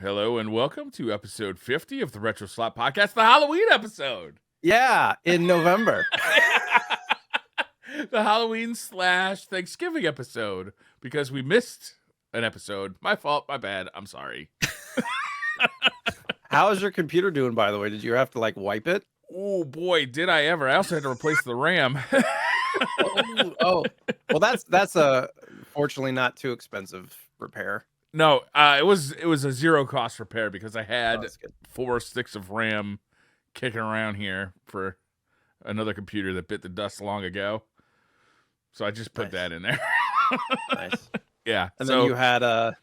Hello and welcome to episode 50 of the RetroSlot podcast, the Halloween episode. Yeah, in November. The Halloween / Thanksgiving episode, because we missed an episode. My fault, my bad. I'm sorry. How's your computer doing, by the way? Did you have to like wipe it? Oh boy, did I ever. I also had to replace the RAM. Well, that's fortunately not too expensive repair. No, it was a zero cost repair because I had 4 sticks of RAM kicking around here for another computer that bit the dust long ago. So I just put that in there. Nice. Yeah. And then you had a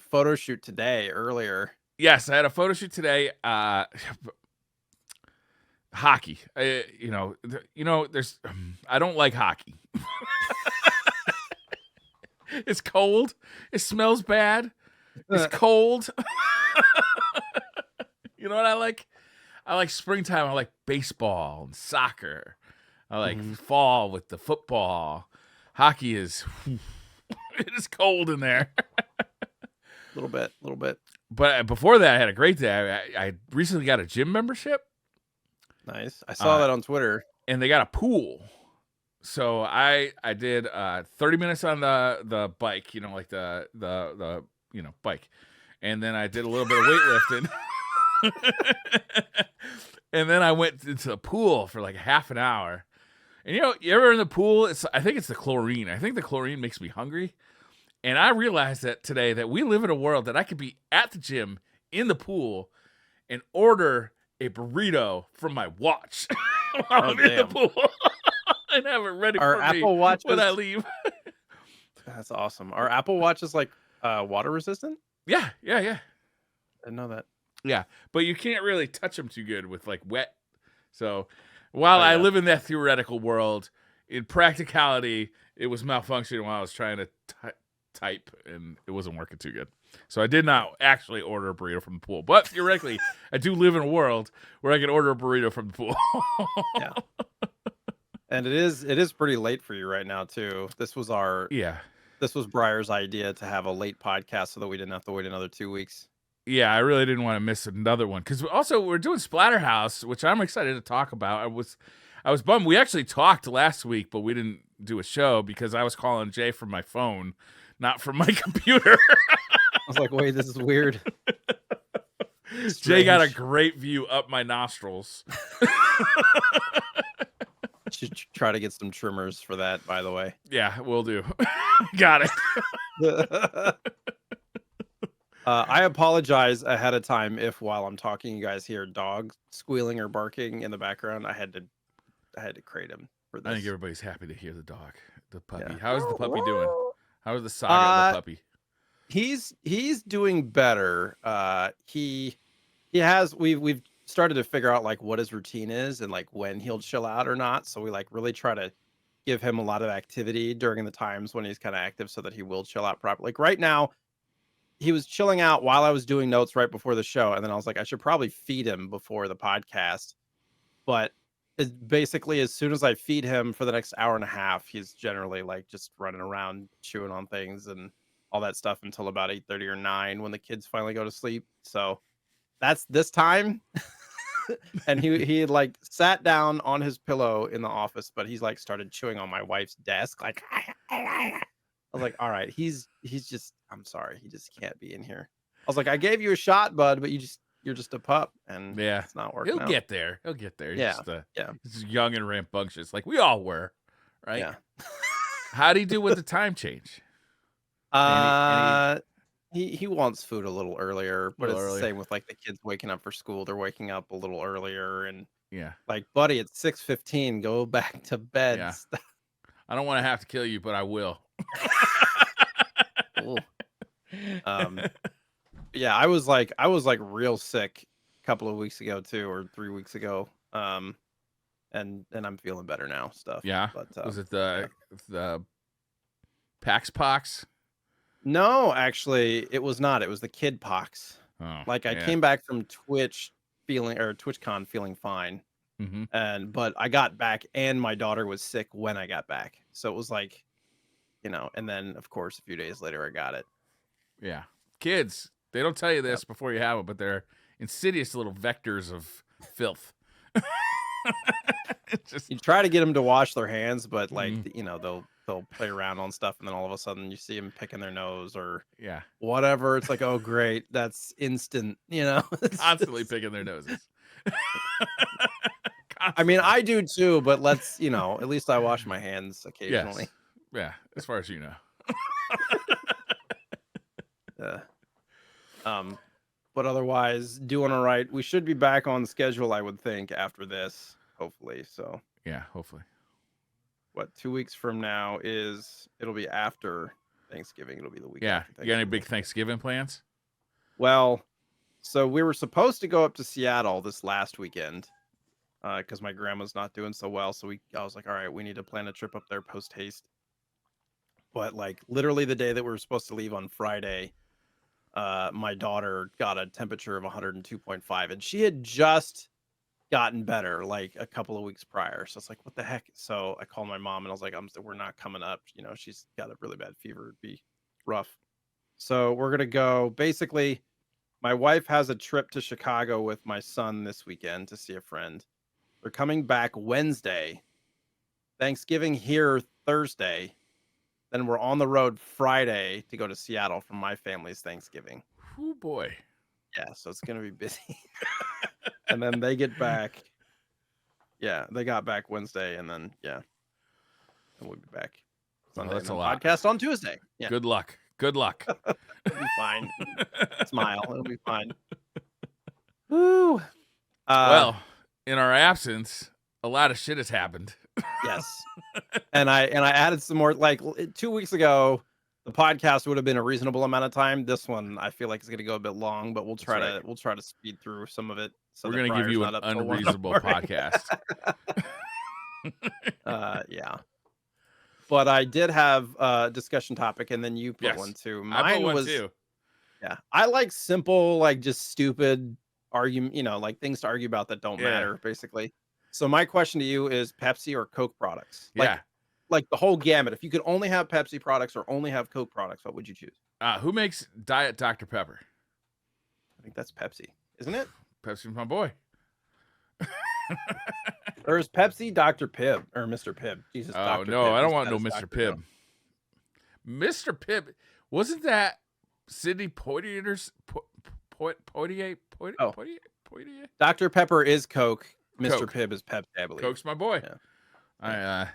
photo shoot today earlier. Yes, I had a photo shoot today. Hockey. There's I don't like hockey. It's cold. It smells bad. It's cold. You know what I like? I like springtime. I like baseball and soccer. I like fall with the football. Hockey is it is cold in there. A little bit. But before that, I had a great day. I recently got a gym membership. Nice. I saw that on Twitter. And they got a pool. So I did 30 minutes on the bike, like the bike. And then I did a little bit of weightlifting. And then I went into the pool for like half an hour. And you ever in the pool, I think it's the chlorine. I think the chlorine makes me hungry. And I realized that today that we live in a world that I could be at the gym in the pool and order a burrito from my watch while I'm in the pool. And have it ready for Apple me Watches, when I leave. That's awesome. Are Apple Watches like water resistant? Yeah. I didn't know that. Yeah, but you can't really touch them too good with like wet. So while I live in that theoretical world, in practicality, it was malfunctioning while I was trying to type, and it wasn't working too good. So I did not actually order a burrito from the pool. But theoretically, I do live in a world where I can order a burrito from the pool. Yeah. And it is pretty late for you right now too. This was Briar's idea to have a late podcast so that we didn't have to wait another 2 weeks. Yeah, I really didn't want to miss another one because also we're doing Splatterhouse, which I'm excited to talk about. I was bummed. We actually talked last week, but we didn't do a show because I was calling Jay from my phone, not from my computer. I was like, wait, this is weird. Jay got a great view up my nostrils. Should try to get some trimmers for that, by the way. Yeah, we'll do. Got it. I apologize ahead of time if while I'm talking you guys hear dogs squealing or barking in the background. I had to crate him for this. I think everybody's happy to hear the dog, the puppy. Yeah. How is the puppy doing? How is the saga of the puppy? He's doing better. We've started to figure out like what his routine is and like when he'll chill out or not. So we like really try to give him a lot of activity during the times when he's kind of active so that he will chill out properly. Like right now, he was chilling out while I was doing notes right before the show. And then I was like, I should probably feed him before the podcast. But it's basically as soon as I feed him for the next hour and a half, he's generally like just running around, chewing on things and all that stuff until about 8:30 or 9 when the kids finally go to sleep. So that's this time. And he like sat down on his pillow in the office, but he's like started chewing on my wife's desk. Like, I was like, all right, he's just, I'm sorry, he just can't be in here. I was like, I gave you a shot, bud, but you're just a pup, and it's not working. He'll get there. He's just young and rambunctious, like we all were, right? Yeah. How do you do with the time change? He wants food a little earlier, but it's the same with like the kids waking up for school. They're waking up a little earlier, and like, buddy, it's 6:15. Go back to bed. Yeah. I don't want to have to kill you, but I will. Yeah, I was like real sick a couple of weeks ago too, or 3 weeks ago. And I'm feeling better now. Yeah. But was it the Pax Pox? No, actually, it was not. It was the kid pox. Oh, like I came back from TwitchCon feeling fine. Mm-hmm. But I got back and my daughter was sick when I got back. So it was like, and then of course a few days later I got it. Yeah. kids, they don't tell you this before you have them, but they're insidious little vectors of filth. You try to get them to wash their hands, but Mhm. you know, they'll play around on stuff, and then all of a sudden you see them picking their nose or Yeah, whatever. It's like, oh great, that's instant. You know, it's constantly just. picking their noses. I mean, Constantly. I do too, but you know, at least I wash my hands occasionally. Yes. Yeah, as far as you know. Uh, um, but otherwise, doing all right. We should be back on schedule, I would think, after this, hopefully. So, Yeah, hopefully. what 2 weeks from now it'll be after Thanksgiving. It'll be the week Yeah. after You got any Thanksgiving. big Thanksgiving plans? Well, so we were supposed to go up to Seattle this last weekend because my grandma's not doing so well. So I was like, all right, we need to plan a trip up there post haste. But like literally the day that we were supposed to leave on Friday, my daughter got a temperature of 102.5, and she had just gotten better like a couple of weeks prior. So it's like, what the heck? So I called my mom and I was like, we're not coming up. You know, she's got a really bad fever. It'd be rough. So we're gonna go. Basically, my wife has a trip to Chicago with my son this weekend to see a friend. They're coming back Wednesday. Thanksgiving here Thursday. Then we're on the road Friday to go to Seattle for my family's Thanksgiving. Oh boy. Yeah, so it's gonna be busy. And then they get back. Yeah, they got back Wednesday, and then and we'll be back Well, Sunday. that's And a then lot. podcast on Tuesday. Yeah, Good luck. Good luck. it'll be fine. Smile, it'll be fine. Woo. Well, in our absence, a lot of shit has happened. Yes. And I added some more. Like 2 weeks ago, the podcast would have been a reasonable amount of time. This one I feel like is going to go a bit long, but we'll try right. to speed through some of it. So We're that going to give Briar's you not an up till 1 in the unreasonable morning. podcast. Yeah. But I did have a discussion topic, and then you put Yes. one too. I put Mine one was too. Yeah. I like simple, like just stupid argument, you know, like things to argue about that don't Yeah. matter, basically. So my question to you is Pepsi or Coke products? Yeah. Like the whole gamut. If you could only have Pepsi products or only have Coke products, what would you choose? Who makes Diet Dr. Pepper? I think that's Pepsi, isn't it? Pepsi's my boy. Or is Pepsi Dr. Pibb or Mr. Pibb? Jesus, Oh, Dr. no, Pibb. I don't He's want got no his Mr. doctor Pibb. Mr. Pibb, wasn't that Sidney Poitier's Poitier? Oh. Poitier? Dr. Pepper is Coke. Mr. Coke. Pibb is Pepsi, I believe. Coke's my boy. Yeah.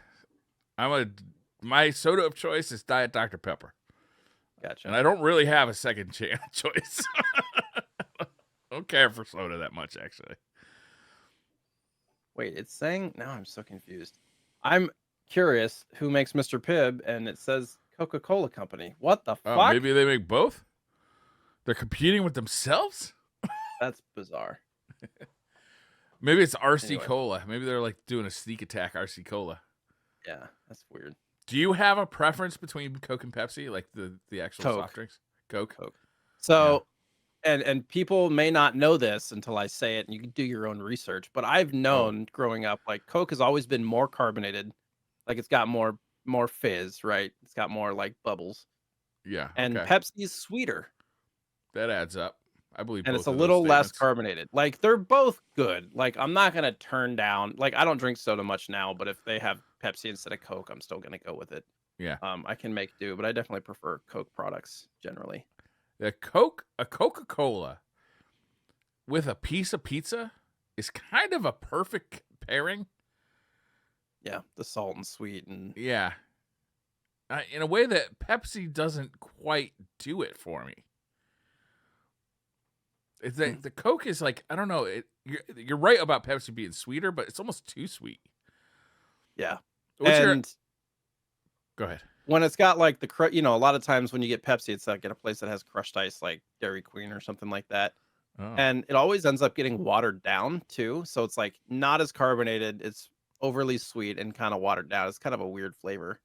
My soda of choice is Diet Dr. Pepper. Gotcha. And I don't really have a second choice. I don't care for soda that much, actually. Wait, it's saying now I'm so confused. I'm curious who makes Mr. Pibb, and it says Coca-Cola Company. What the Oh, fuck? maybe they make both? They're competing with themselves? That's bizarre. Maybe it's RC Anyway. Cola. Maybe they're like doing a sneak attack RC Cola. Yeah, that's weird. Do you have a preference between Coke and Pepsi, like the actual Coke. soft drinks? Coke. So, and people may not know this until I say it, and you can do your own research. But I've known growing up, like Coke has always been more carbonated, like it's got more fizz, right? It's got more like bubbles. Yeah. And Okay. Pepsi's sweeter, That adds up. I believe and both it's a of those little less statements. carbonated. Like they're both good. Like I'm not gonna turn down. Like I don't drink soda much now, but if they have Pepsi instead of Coke, I'm still gonna go with it. Yeah. I can make do, but I definitely prefer Coke products generally. A Coca-Cola with a piece of pizza is kind of a perfect pairing. Yeah, the salt and sweet and Yeah. In a way that Pepsi doesn't quite do it for me. It's the Coke is like, I don't know. You're right about Pepsi being sweeter, but it's almost too sweet. yeah. Go ahead. When it's got like a lot of times when you get Pepsi, it's like at a place that has crushed ice, like Dairy Queen or something like that. Oh. And it always ends up getting watered down too. So it's like not as carbonated. It's overly sweet and kind of watered down. It's kind of a weird flavor.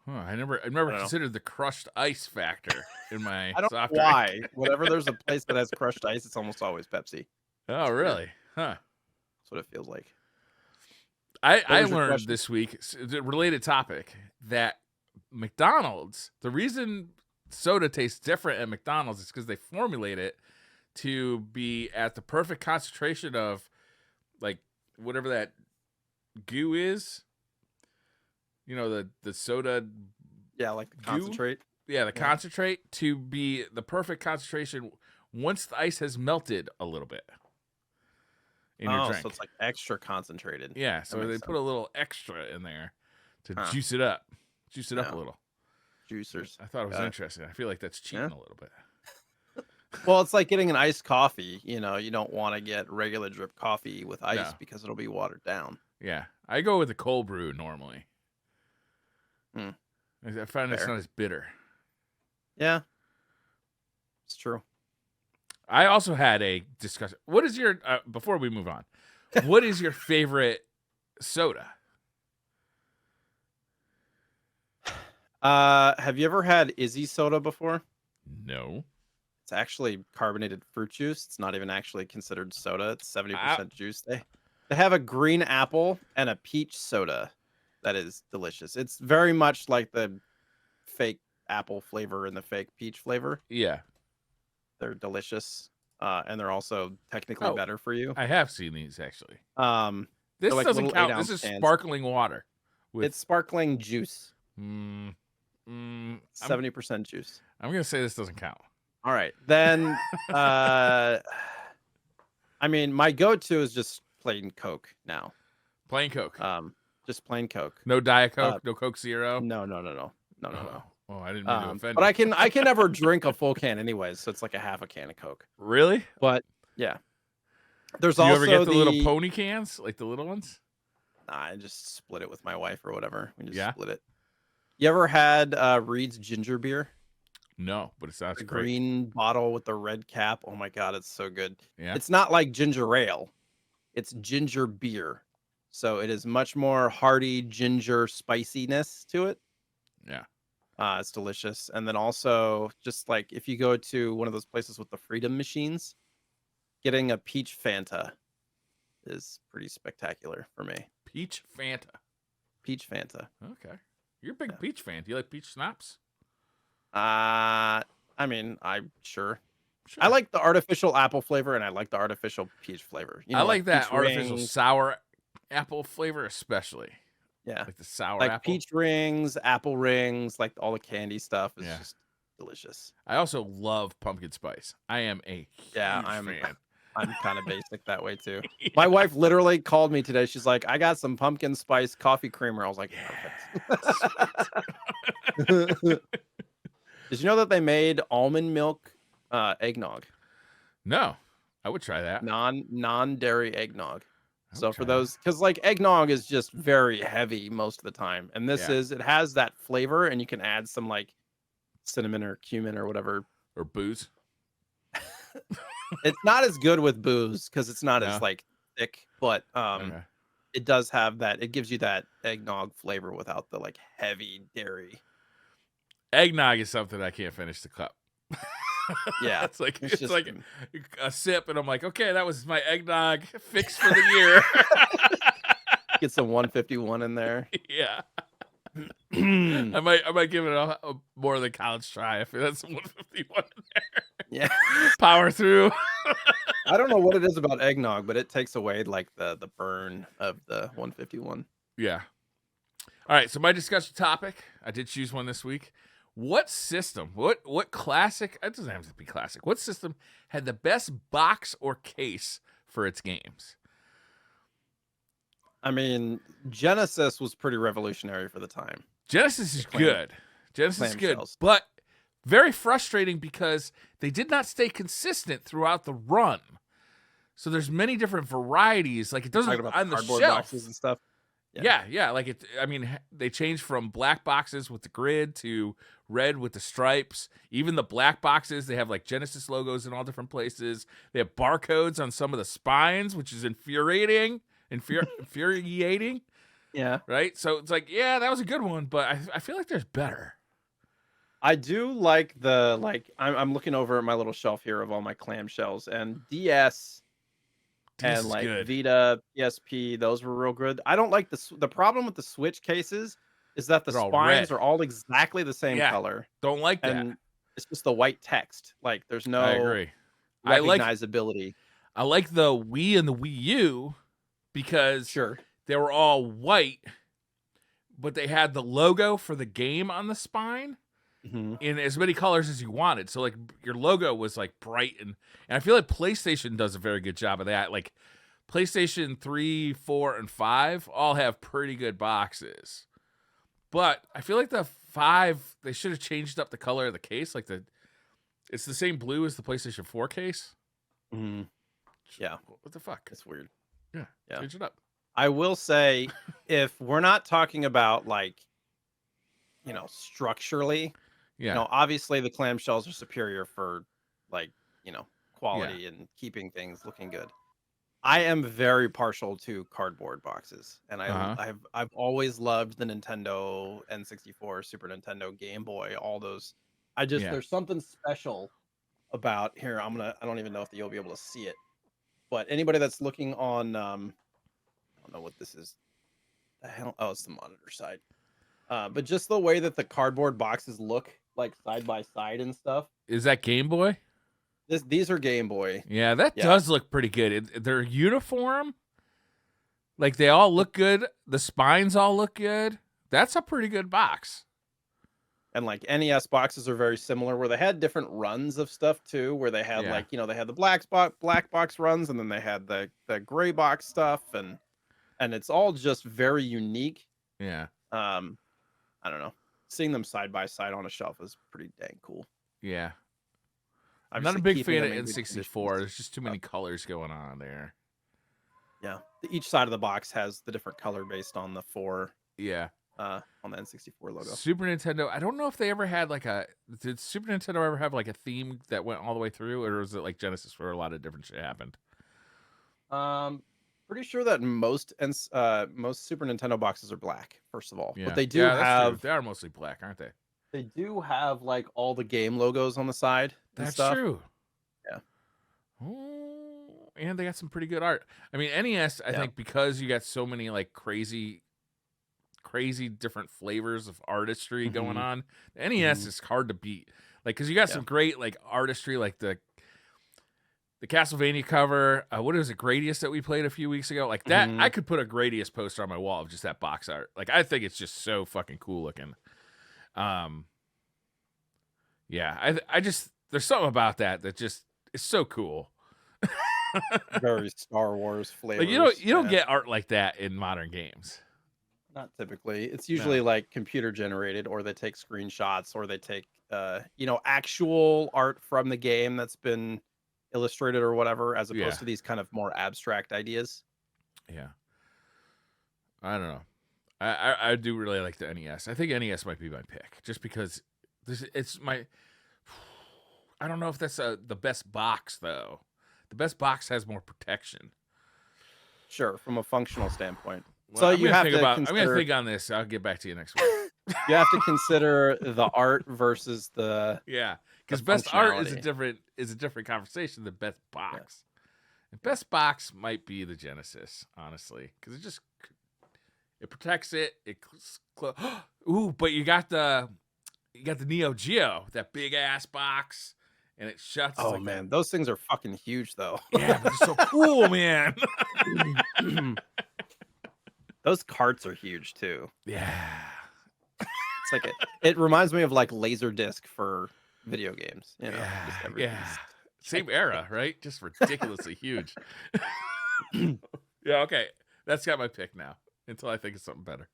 Huh, I never considered the crushed ice factor in my I don't know soft why. drink. Whenever there's a place that has crushed ice, it's almost always Pepsi. Oh, really? Huh. That's what it feels like. I was your learned question? this week, related topic, that McDonald's, the reason soda tastes different at McDonald's, it's because they formulate it to be at the perfect concentration of like whatever that goo is. You know, the soda. Yeah, like the goo? concentrate. Yeah, the concentrate to be the perfect concentration once the ice has melted a little bit in your drink. So it's like extra concentrated. Yeah, so they put a little extra in there to juice it up. Juice it up a little. Juicers. I thought it was interesting. I feel like that's cheating a little bit. Well, it's like getting an iced coffee. You know, you don't want to get regular drip coffee with ice because it'll be watered down. Yeah, I go with the cold brew normally. I find it's not as bitter. Yeah, it's true. I also had a discussion. What is your before we move on? What is your favorite soda? Have you ever had Izzy soda before? No. It's actually carbonated fruit juice. It's not even actually considered soda. It's 70% juice. They have a green apple and a peach soda that is delicious. It's very much like the fake apple flavor and the fake peach flavor. Yeah. They're delicious. And they're also technically better for you. I have seen these actually. This like doesn't count. This is sparkling water. It's sparkling juice. 70% juice. I'm gonna say this doesn't count. All right, then. I mean, my go-to is just plain Coke now. Plain Coke. Just plain Coke. No Diet Coke. No Coke Zero. No. Oh, I didn't mean to offend but you. I can never drink a full can anyways, so it's like a half a can of Coke. Really? But yeah, there's Do you also ever get the little pony cans, like the little ones? Nah, I just split it with my wife or whatever. We just split it. You ever had Reed's ginger beer? No, but it sounds the great. Green bottle with the red cap. Oh my god, it's so good. Yeah. It's not like ginger ale. It's ginger beer. So it is much more hearty ginger spiciness to it. Yeah. It's delicious. And then also just like if you go to one of those places with the freedom machines, getting a peach Fanta is pretty spectacular for me. Peach Fanta. Peach Fanta. Okay. You're a big peach fan. Do you like peach schnapps? I mean, I'm sure. I like the artificial apple flavor and I like the artificial peach flavor. You know, I like that artificial rings. sour apple flavor especially. Yeah. Like the sour like apple. Peach rings, apple rings, like all the candy stuff is just delicious. I also love pumpkin spice. I am a huge fan. I'm kind of basic that way too. My wife literally called me today. She's like, I got some pumpkin spice coffee creamer. I was like, perfect. Did you know that they made almond milk eggnog? No, I would try that. Non-dairy eggnog. So for those, because like eggnog is just very heavy most of the time. And this it has that flavor and you can add some like cinnamon or cumin or whatever. Or booze. It's not as good with booze because it's not as like thick, but it does have that. It gives you that eggnog flavor without the like heavy dairy. Eggnog is something I can't finish the cup. Yeah, it's like a sip, and I'm like, okay, that was my eggnog fix for the year. Get some 151 in there. Yeah. I might give it a more than college try if that's 151 in there. Yeah. Power through. I don't know what it is about eggnog, but it takes away like the burn of the 151. Yeah. All right, so my discussion topic, I did choose one this week. What system, what classic, it doesn't have to be classic, what system had the best box or case for its games? I mean, Genesis was pretty revolutionary for the time. Genesis is good. Genesis is good, but very frustrating because they did not stay consistent throughout the run. So there's many different varieties. Like it doesn't on the shelf boxes and stuff. Yeah. Like it. I mean, they changed from black boxes with the grid to red with the stripes. Even the black boxes, they have like Genesis logos in all different places. They have barcodes on some of the spines, which is infuriating. Yeah. Right. So it's like, yeah, that was a good one, but I feel like there's better. I do like I'm looking over at my little shelf here of all my clamshells and DS and like good. Vita, PSP, those were real good. I don't like the problem with the Switch cases is that the spines are all exactly the same color. Don't like that. And It's just the white text. Like there's I no agree. I like recognizability. I like the Wii and the Wii U because Sure. they were all white, but they had the logo for the game on the spine Hmm. in as many colors as you wanted. So like your logo was like bright and I feel like PlayStation does a very good job of that. Like PlayStation 3, 4, and 5 all have pretty good boxes. But I feel like the 5 they should have changed up the color of the case. Like it's the same blue as the PlayStation 4 case. Hmm. Yeah, What the fuck? it's weird. Yeah, Yeah. change it up. I will say, if we're not talking about like, structurally, Yeah, obviously the clamshells are superior for like, yeah. quality and keeping things looking good. I am very partial to cardboard boxes, and Uh-huh. I've always loved the Nintendo N64, Super Nintendo, Game Boy, all those. Yeah. There's something special about here. I don't even know if you'll be able to see it, but anybody that's looking on, I don't know what this is. The hell? Oh, it's the monitor side. But just the way that the cardboard boxes look like side by side and stuff. Is that Game Boy? These are Game Boy. Yeah, that Yeah. does look pretty good. They're uniform. Like they all look good. The spines all look good. That's a pretty good box. And like NES boxes are very similar, where they had different runs of stuff too, where they had Yeah. like, they had the black box runs, and then they had the gray box stuff, and it's all just very unique. Yeah. I don't know. Seeing them side by side on a shelf is pretty dang cool. Yeah. I'm not a Obviously, big keeping fan of them in good N64. conditions. There's just too many colors going on there. Yeah, each side of the box has the different color based on the four Yeah. on the N64 logo. Super Nintendo. I don't know if they ever had like did Super Nintendo ever have like a theme that went all the way through, or was it like Genesis where a lot of different shit happened? Pretty sure that most Super Nintendo boxes are black. First of all, Yeah. but they do Yeah, that's true. have They are mostly black, aren't they? like all the game logos on the side and That's stuff. true. Yeah. Oh, and they got some pretty good art. I mean, NES, I Yeah. think because you got so many like crazy different flavors of artistry going Mhm. on, the NES Mhm. is hard to beat. Like, because you got Yeah. some great like artistry, like the Castlevania cover. What is it, Gradius that we played a few weeks ago? Like that, Mhm. I could put a Gradius poster on my wall of just that box art. Like, I think it's just so fucking cool looking. Yeah, I just there's something about that just is so cool. Very Star Wars flavors. Like you don't Yeah. get art like that in modern games. Not typically. It's No. usually like computer generated, or they take screenshots, or they take actual art from the game that's been illustrated or whatever, as Yeah. opposed to these kind of more abstract ideas. Yeah. I don't know. I do really like the NES. I think NES might be my pick just because it's my. I don't know if that's the best box though. The best box has more protection. Sure, from a functional standpoint. Well, So I'm you gonna have think to I'm gonna consider think on this. I'll get back to you next week. you have to consider the art versus the Yeah, the because best art is functionality. a different conversation than best box. And best box might be the Genesis, honestly, because it protects it. Ooh, but you got the Neo Geo, that big ass box, and it shuts. It's Oh like man, those things are fucking huge though. yeah, but it's so cool, man. Those carts are huge too. Yeah, It's like it reminds me of like Laserdisc for video games. Just yeah, everything's yeah. Same era, right? Just ridiculously huge. Yeah, okay. That's got my pick now until I think of something better.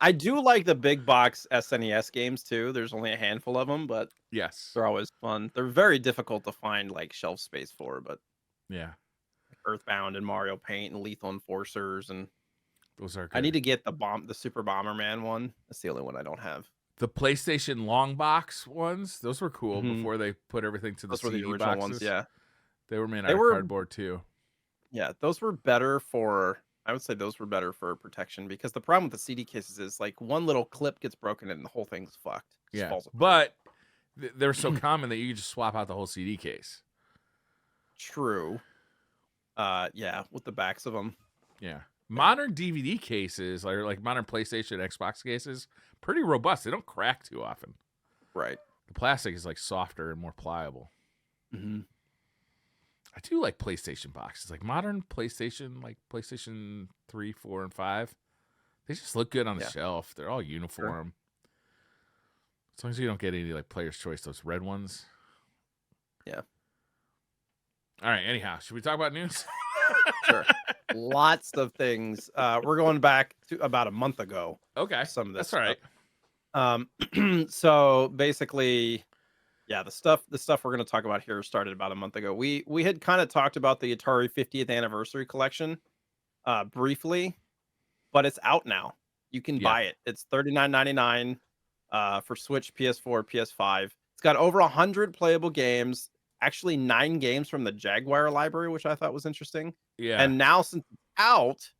I do like the big box SNES games too. There's only a handful of them, but Yes. they're always fun. They're very difficult to find like shelf space for, but Yeah. Earthbound and Mario Paint and Lethal Enforcers, and Those are good. I need to get the Super Bomberman one. That's the only one I don't have. The PlayStation long box ones, those were cool Mhm. before they put everything to the Those were the CD original boxes. ones, yeah. They were made They out were of cardboard too. Yeah, those were better for I would say those were better for protection, because the problem with the CD cases is like one little clip gets broken and the whole thing's fucked. Just Yeah. falls apart. But they're so common that you can just swap out the whole CD case. True. Yeah, with the backs of them. Yeah. Modern DVD cases, like modern PlayStation, Xbox cases, pretty robust. They don't crack too often. Right. The plastic is like softer and more pliable. Mm-hmm. I do like PlayStation boxes, like modern PlayStation, like PlayStation 3, 4, and 5. They just look good on the Yeah. shelf. They're all Sure. uniform. As long as you don't get any like Player's Choice, those red ones. Yeah. All right. Anyhow, should we talk about news? Sure. Lots of things. We're going back to about a month ago. Okay, Some of this that's all stuff. right. So basically, yeah, the stuff we're going to talk about here started about a month ago. We had kind of talked about the Atari 50th anniversary collection briefly, but it's out now. You can Yeah, buy it. It's $39.99 for Switch, PS4, PS5. It's got over 100 playable games, actually 9 games from the Jaguar library, which I thought was interesting. yeah, And now since it's out,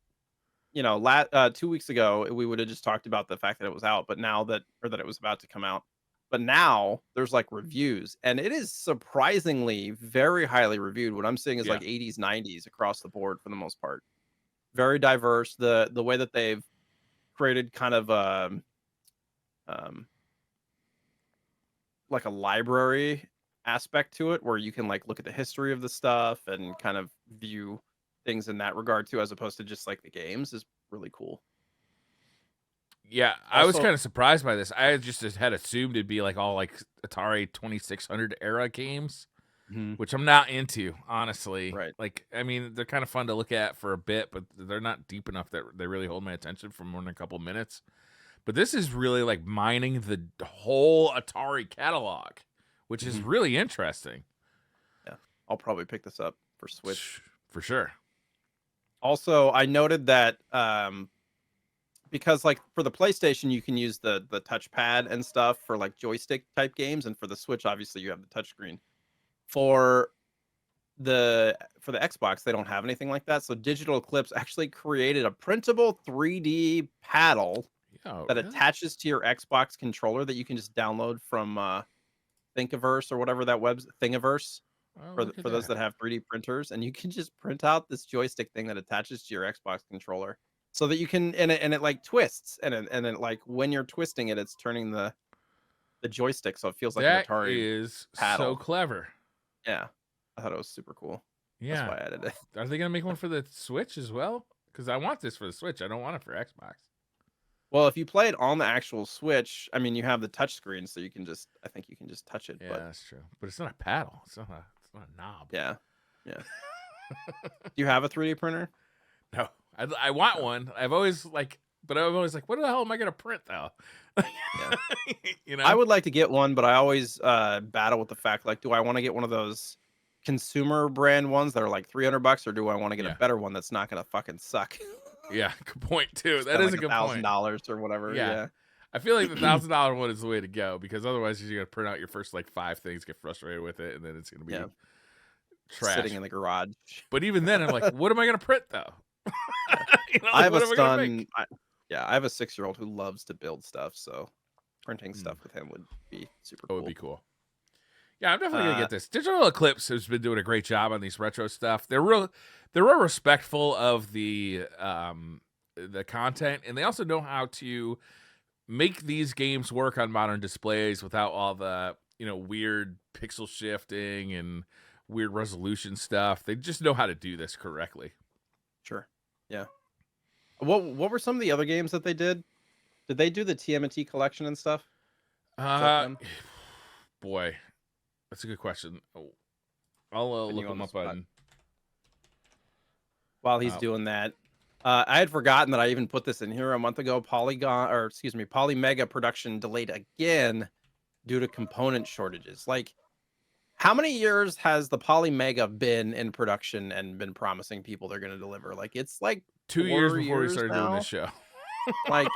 2 weeks ago, we would have just talked about the fact that it was out, but now that it was about to come out. But now there's like reviews, and it is surprisingly very highly reviewed. What I'm seeing is yeah. like 80s, 90s across the board for the most part. Very diverse. The way that they've created kind of um like a library aspect to it where you can like look at the history of the stuff and kind of view things in that regard too, as opposed to just like the games is really cool. Yeah, I was Also, kind of surprised by this. I just had assumed it'd be like all like Atari 2600 era games, mhm, which I'm not into, honestly. right. Like, I mean, they're kind of fun to look at for a bit, but they're not deep enough that they really hold my attention for more than a couple minutes. But this is really like mining the whole Atari catalog, which is Mhm. really interesting. Yeah, I'll probably pick this up for Switch. For sure. Also, I noted that because like for the PlayStation, you can use the touchpad and stuff for like joystick type games, and for the Switch, obviously you have the touchscreen. For the Xbox, they don't have anything like that. So Digital Eclipse actually created a printable 3D paddle Yeah, that really? attaches to your Xbox controller that you can just download from Thingiverse or whatever that web's Thingiverse Oh, for look at for those that. that have 3D printers, and you can just print out this joystick thing that attaches to your Xbox controller, so that you can and it like twists and it like when you're twisting it, it's turning the joystick so it feels like an That Atari is so paddle. clever. Yeah, I thought it was super cool. That's Yeah. why I added it. Are they gonna make one for the Switch as well? Because I want this for the Switch. I don't want it for Xbox. Well, if you play it on the actual Switch, I mean, you have the touch screen, so I think you can just touch it. Yeah, But that's true. But it's not a paddle. It's not a knob. yeah, yeah. Do you have a 3D printer? No, I want No. one. I've always like, but I'm always like, what the hell am I gonna print though? Yeah. You I know? would like to get one, but I always battle with the fact like, do I want to get one of those consumer brand ones that are like $300, or do I want to get a Yeah, better one that's not gonna fucking suck? yeah. Good point too. That Spend is like a a good thousand point. dollars or whatever. Yeah, Yeah. I feel like the $1,000 one is the way to go because otherwise you're gonna print out your first like 5 things, get frustrated with it, and then it's gonna Yeah. be Sitting trash. in the garage. But even then, I'm like, what am I gonna print though? Yeah. I Like, have a what am I gonna make? son. Yeah, I have a 6-year-old who loves to build stuff, so printing Hmm. stuff with him would be super That would be cool. cool. Yeah, I'm definitely gonna Uh, get this. Digital Eclipse has been doing a great job on these retro stuff. They're real respectful of the content, and they also know how to make these games work on modern displays without all the weird pixel shifting and weird resolution stuff. They just know how to do this correctly. sure. Yeah. What were some of the other games that they did? Did they do the TMNT collection and stuff? Is that Uh, them? boy, that's a good question. Oh, I'll Putting look you on them the up spot. on. While he's Uh, doing that, I had forgotten that I even put this in here a month ago. Polymega production delayed again due to component shortages. Like, how many years has the Polymega been in production and been promising people they're going to deliver? Like, it's like 2 years 4 before we years started doing this now. show. Like,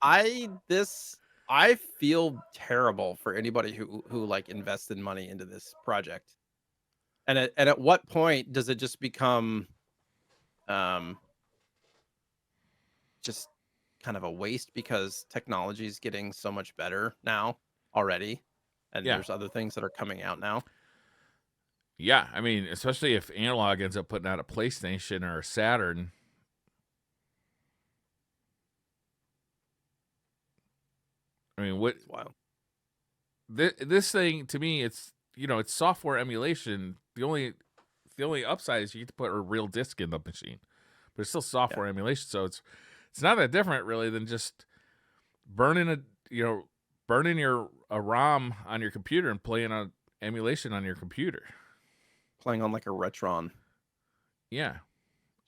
I this I feel terrible for anybody who like invested money into this project. And at what point does it just become um just kind of a waste because technology is getting so much better now already, and Yeah, there's other things that are coming out now. yeah. I mean, especially if Analog ends up putting out a PlayStation or a Saturn. I mean, what It's wild. this thing to me, it's it's software emulation. The only upside is you get to put a real disc in the machine, but it's still software emulation. So it's not that different really than just burning a ROM on your computer and playing a emulation on your computer. Playing on like a Retron. Yeah.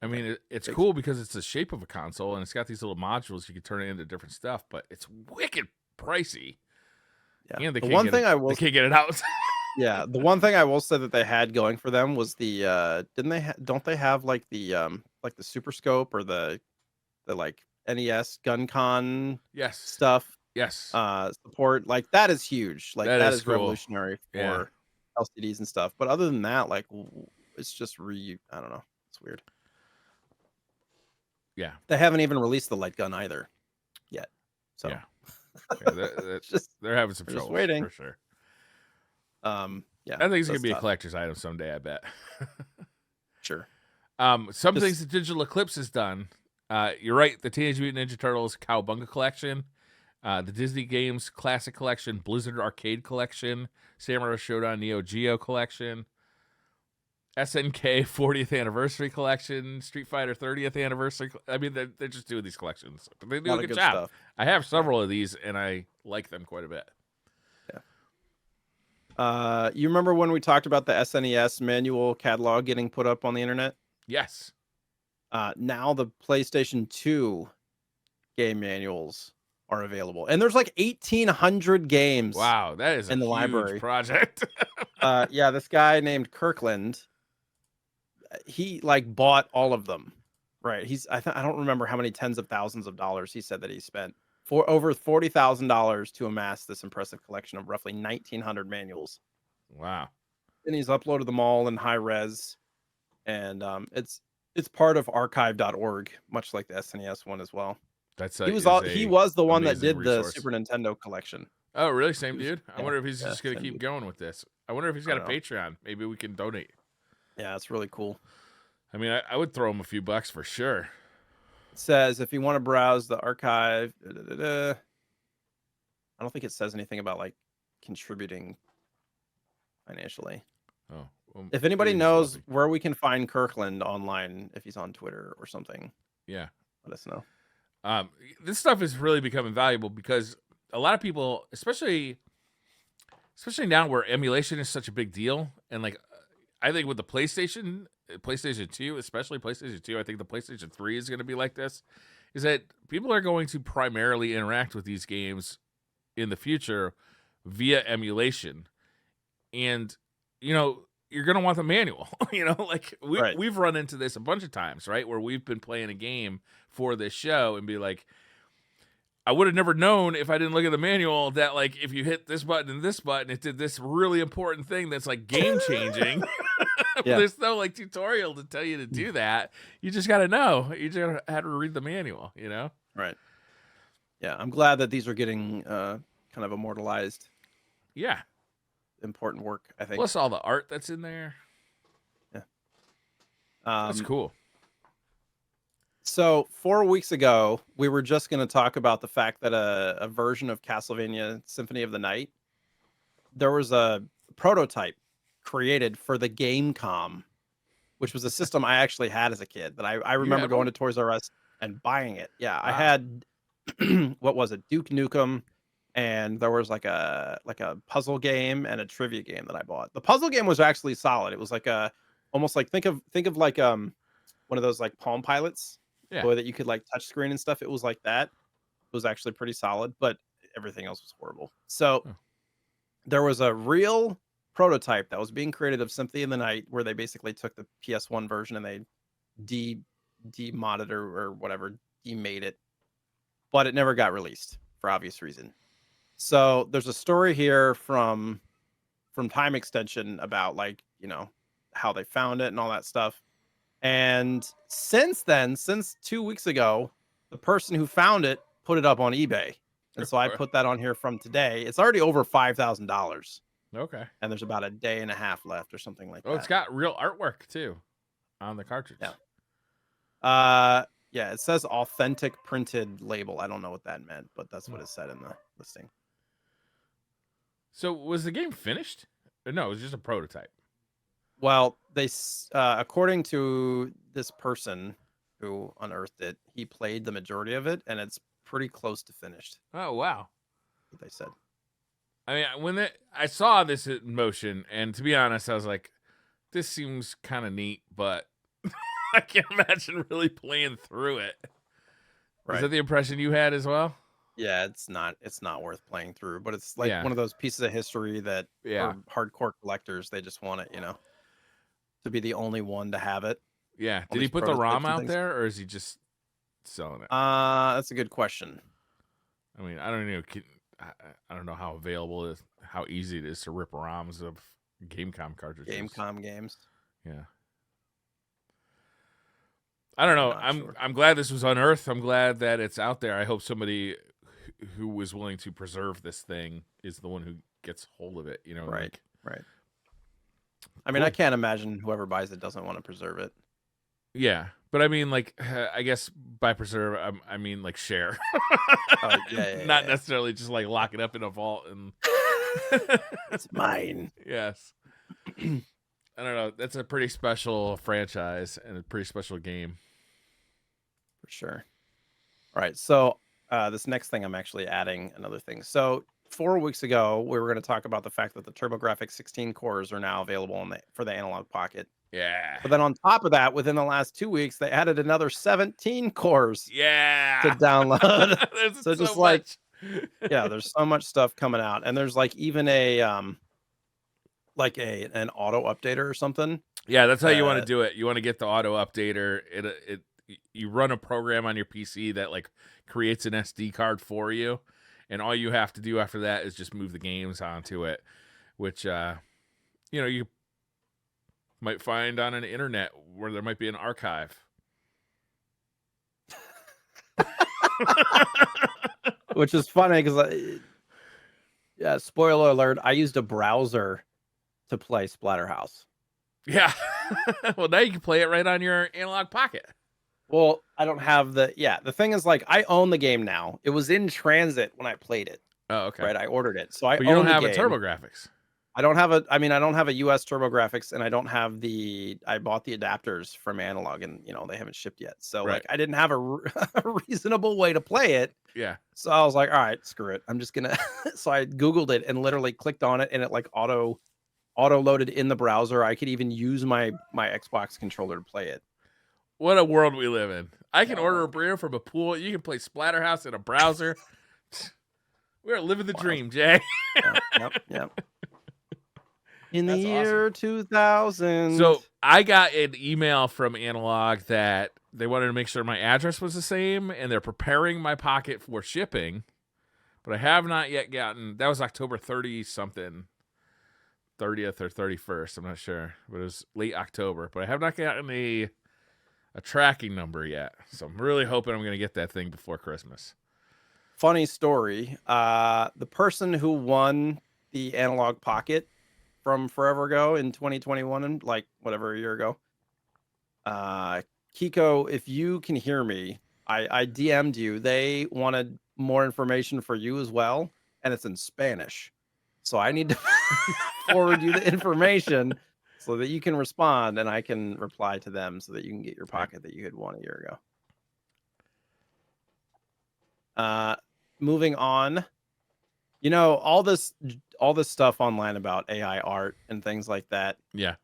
I mean, it's cool because it's the shape of a console and it's got these little modules you can turn it into different stuff, but it's wicked pricey. Yeah. And The one thing they can't get it out. Yeah, the one thing I will say that they had going for them was the don't they have like the Super Scope or the like NES GunCon Yes. stuff Yes. support? Like that is huge. Like that is cool. revolutionary for LCDs and stuff. But other than that, like it's just I don't know. It's weird. Yeah. They haven't even released the light gun either yet. So yeah, they're having some trouble waiting. for sure. Yeah, I think it's gonna be a collector's item someday. I bet. Sure. Some things that Digital Eclipse has done. You're right. The Teenage Mutant Ninja Turtles Cowabunga collection, the Disney Games Classic Collection, Blizzard Arcade Collection, Samurai Shodown Neo Geo Collection, SNK 40th Anniversary Collection, Street Fighter 30th Anniversary. I mean, they're just doing these collections, but they do a good job. Stuff. I have several of these, and I like them quite a bit. You remember when we talked about the SNES manual catalog getting put up on the internet? Yes. Now the PlayStation 2 game manuals are available, and there's like 1,800 games. Wow, that is in the huge library project. Yeah, this guy named Kirkland, he like bought all of them. Right? I don't remember how many tens of thousands of dollars he said that he spent. For over $40,000 to amass this impressive collection of roughly 1,900 manuals. Wow! And he's uploaded them all in high res, and it's part of archive.org, much like the SNES one as well. He was the one that did the Super Nintendo collection. Oh, really? Same dude? I wonder if he's just gonna keep going with this. I wonder if he's got a Patreon. Maybe we can donate. Yeah, it's really cool. I mean, I would throw him a few bucks for sure. Says if you want to browse the archive, I don't think it says anything about like contributing financially. Oh, well, if anybody knows where we can find Kirkland online, if he's on Twitter or something, let us know. This stuff is really becoming valuable because a lot of people, especially now where emulation is such a big deal, and like I think with the PlayStation 2, especially PlayStation 2, I think the PlayStation 3 is going to be like this, is that people are going to primarily interact with these games in the future via emulation. And, you're going to want the manual, we've run into this a bunch of times, right? Where we've been playing a game for this show and be like, I would have never known if I didn't look at the manual that like, if you hit this button and this button, it did this really important thing that's like game changing. There's no like tutorial to tell you to do that. You just got to know. You just have to read the manual, Right. Yeah, I'm glad that these are getting kind of immortalized. Yeah. Important work, I think. Plus all the art that's in there. Yeah. That's cool. So 4 weeks ago, we were just going to talk about the fact that a version of Castlevania Symphony of the Night, there was a prototype created for the Gamecom, which was a system I actually had as a kid. That I remember going to Toys R Us and buying it. Yeah, wow. I had what was it, Duke Nukem, and there was like a puzzle game and a trivia game that I bought. The puzzle game was actually solid. It was like almost like think of like one of those like Palm Pilots. Yeah. The way that you could like touch screen and stuff. It was like that. It was actually pretty solid, but everything else was horrible. So there was a real prototype that was being created of Symphony of the Night, where they basically took the PS1 version and they demodded or whatever, demade it, but it never got released for obvious reason. So there's a story here from Time Extension about like, how they found it and all that stuff. And since 2 weeks ago, the person who found it put it up on eBay. And so I put that on here from today. It's already over $5,000. Okay. And there's about a day and a half left or something like that. Oh, it's got real artwork too on the cartridge. Yeah. Yeah, it says authentic printed label. I don't know what that meant, but that's what it said in the listing. So was the game finished? Or no, it was just a prototype. Well, according to this person who unearthed it, he played the majority of it, and it's pretty close to finished. Oh wow. What they said. I mean, I saw this in motion, and to be honest, I was like, this seems kind of neat, but I can't imagine really playing through it. Right. Is that the impression you had as well? Yeah, it's not worth playing through, but it's like Yeah. one of those pieces of history that Yeah. for hardcore collectors, they just want it, to be the only one to have it. Yeah. All Did he these put the prototypes ROM and out things. there, or is he just selling it? That's a good question. I mean, I don't know. I don't know how available it is, how easy it is to rip ROMs of Gamecom cartridges. Gamecom games. Yeah. I don't know. I'm not sure. I'm glad this was unearthed. I'm glad that it's out there. I hope somebody who was willing to preserve this thing is the one who gets hold of it. Right. Like, Right. I mean, cool. I can't imagine whoever buys it doesn't want to preserve it. Yeah, but I mean, like, I guess by preserve, I mean like share. Not necessarily just like lock it up in a vault and it's mine. Yes. I don't know. That's a pretty special franchise and a pretty special game. For sure. All right. So this next thing, I'm actually adding another thing. So 4 weeks ago, we were going to talk about the fact that the TurboGrafx 16 cores are now available for the Analog Pocket. Yeah. But then on top of that, within the last 2 weeks, they added another 17 cores Yeah. to download. So just much. Yeah, there's so much stuff coming out. And there's like even an auto updater or something. Yeah, that's how you want to do it. You want to get the auto updater. You run a program on your PC that like creates an SD card for you, and all you have to do after that is just move the games onto it, which you might find on an internet where there might be an archive. Which is funny because spoiler alert, I used a browser to play Splatterhouse. Yeah. Well, now you can play it right on your Analog Pocket. Well, I don't have the thing is, like, I own the game now. It was in transit when I played it. Oh, okay. Right, I ordered it. So I But you don't own have the a game. TurboGrafx. I don't have a US TurboGrafx, and I don't have I bought the adapters from Analogue, and they haven't shipped yet. So Right. like I didn't have a reasonable way to play it. Yeah. So I was like, all right, screw it. I'm just gonna so I Googled it and literally clicked on it, and it like auto loaded in the browser. I could even use my Xbox controller to play it. What a world we live in. I can order a beer from a pool. You can play Splatterhouse in a browser. We're living the dream, Jay. Yep. In the year 2000. So I got an email from Analogue that they wanted to make sure my address was the same, and they're preparing my Pocket for shipping. But I have not yet gotten. That was October 30-something. 30th or 31st. I'm not sure. But it was late October. But I have not gotten a tracking number yet. So I'm really hoping I'm going to get that thing before Christmas. Funny story. The person who won the Analog Pocket from forever ago in 2021, and like whatever a year ago, Kiko, if you can hear me, I DM'd you. They wanted more information for you as well, and it's in Spanish. So I need to forward you the information so that you can respond, and I can reply to them so that you can get your Pocket that you had won a year ago. Moving on, all this stuff online about AI art and things like that. Yeah.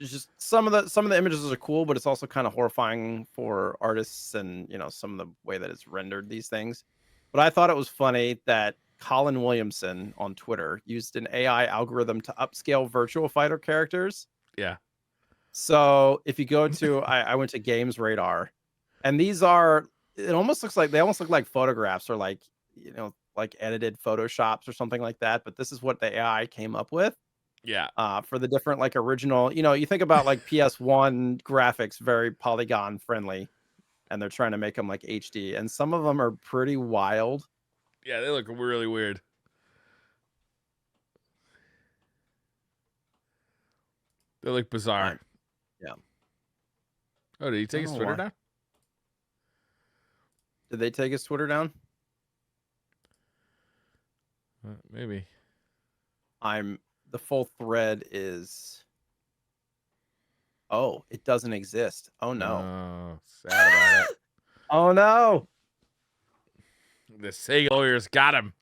It's just some of the images are cool, but it's also kind of horrifying for artists and some of the way that it's rendered these things. But I thought it was funny that Colin Williamson on Twitter used an AI algorithm to upscale Virtua Fighter characters. Yeah. So if you go to I went to Games Radar, and they almost look like photographs or like like edited photoshops or something like that, but this is what the AI came up with. Yeah. For the different like original, you think about like PS1 graphics, very polygon friendly, and they're trying to make them like HD, and some of them are pretty wild. Yeah, they look really weird. They look bizarre. Yeah. Oh, did he take his Twitter down? Did they take his Twitter down? Maybe. The full thread is. Oh, it doesn't exist. Oh no. Oh, sad about it. Oh no. The Sega lawyers got him.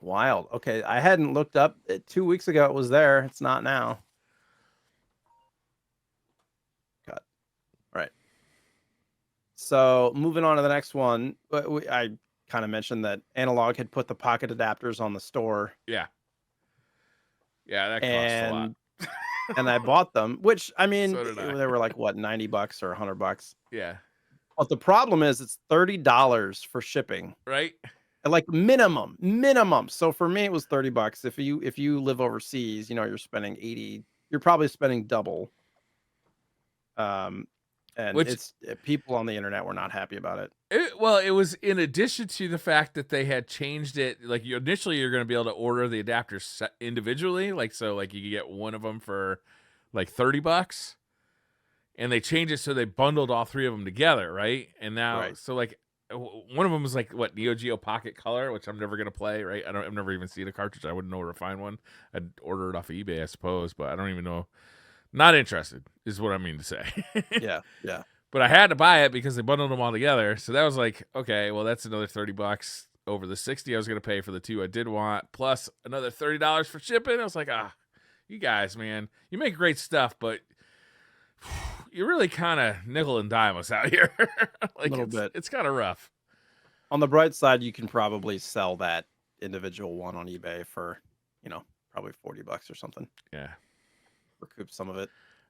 Wild. Okay, I hadn't looked up. 2 weeks ago it was there. It's not now. Cut. All right. So moving on to the next one, I kind of mentioned that Analogue had put the pocket adapters on the store. Yeah, that costs a lot. And I bought them, which I mean, So did I. they were like what, $90 or $100. Yeah. But the problem is, it's $30 for shipping, Right. like minimum. So for me, it was $30. If you live overseas, you're spending 80. You're probably spending double. And people on the internet were not happy about it. It was in addition to the fact that they had changed it. Like initially, you're going to be able to order the adapters individually. Like you could get one of them for like $30, and they changed it so they bundled all three of them together, right? And now, so like one of them was like what, Neo Geo Pocket Color, which I'm never going to play, right? I've never even seen a cartridge. I wouldn't know where to find one. I'd order it off of eBay, I suppose, but I don't even know. Not interested is what I mean to say. Yeah. But I had to buy it because they bundled them all together. So that was like, okay, well, that's another $30 over the $60 I was going to pay for the two I did want, plus another $30 for shipping. I was like, you guys, man, you make great stuff, but you really kind of nickel and dime us out here. Like, a little bit. It's kind of rough. On the bright side, you can probably sell that individual one on eBay for, probably $40 or something. Yeah. Recoup some of it.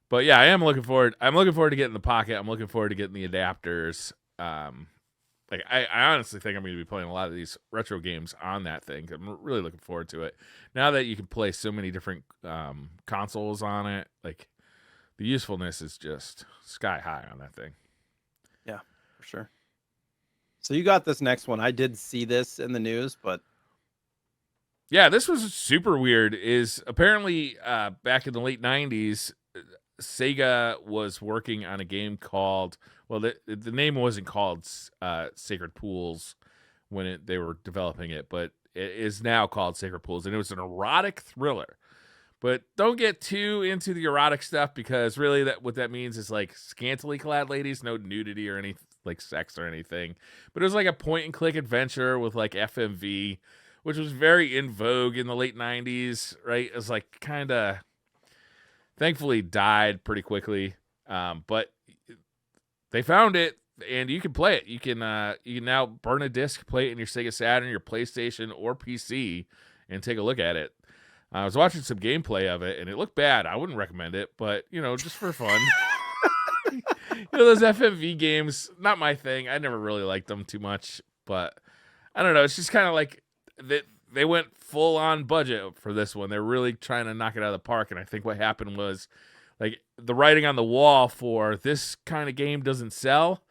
But yeah, I am looking forward. I'm looking forward to getting the pocket. I'm looking forward to getting the adapters. Like I honestly think I'm going to be playing a lot of these retro games on that thing. I'm really looking forward to it. Now that you can play so many different consoles on it, like the usefulness is just sky high on that thing. Yeah, for sure. So you got this next one. I did see this in the news, but yeah, this was super weird. Is apparently back in the late 90s, Sega was working on a game called, well, the name wasn't called Sacred Pools when they were developing it, but it is now called Sacred Pools, and it was an erotic thriller. But don't get too into the erotic stuff, because really what that means is like scantily clad ladies, no nudity or any like sex or anything. But it was like a point and click adventure with like FMV, which was very in vogue in the late 90s, right? It was like kind of, thankfully died pretty quickly. But they found it, and you can play it. You can now burn a disc, play it in your Sega Saturn, your PlayStation, or PC, and take a look at it. I was watching some gameplay of it, and it looked bad. I wouldn't recommend it, but just for fun. Those FMV games, not my thing. I never really liked them too much, but I don't know. It's just kind of like they went full on budget for this one. They're really trying to knock it out of the park, and I think what happened was, like, the writing on the wall for this kind of game doesn't sell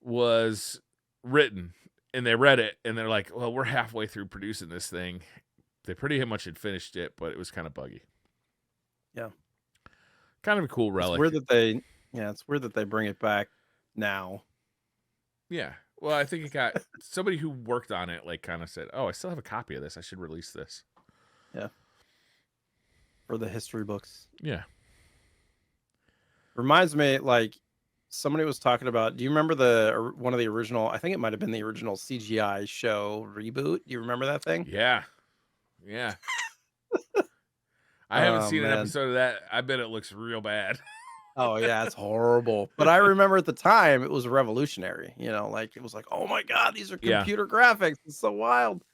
was written, and they read it, and they're like, well, we're halfway through producing this thing. They pretty much had finished it, but it was kind of buggy. Yeah. Kind of a cool relic. It's weird that they bring it back now. Yeah. Well, I think it got somebody who worked on it, like, kind of said, oh, I still have a copy of this. I should release this. Yeah. For the history books. Yeah. Reminds me, like, somebody was talking about, do you remember one of the original, I think it might have been the original CGI show Reboot? Do you remember that thing? Yeah. Yeah. I haven't seen an episode of that. I bet it looks real bad. Oh yeah, it's horrible. But I remember at the time it was revolutionary. Like it was like, oh my god, these are computer graphics. It's so wild.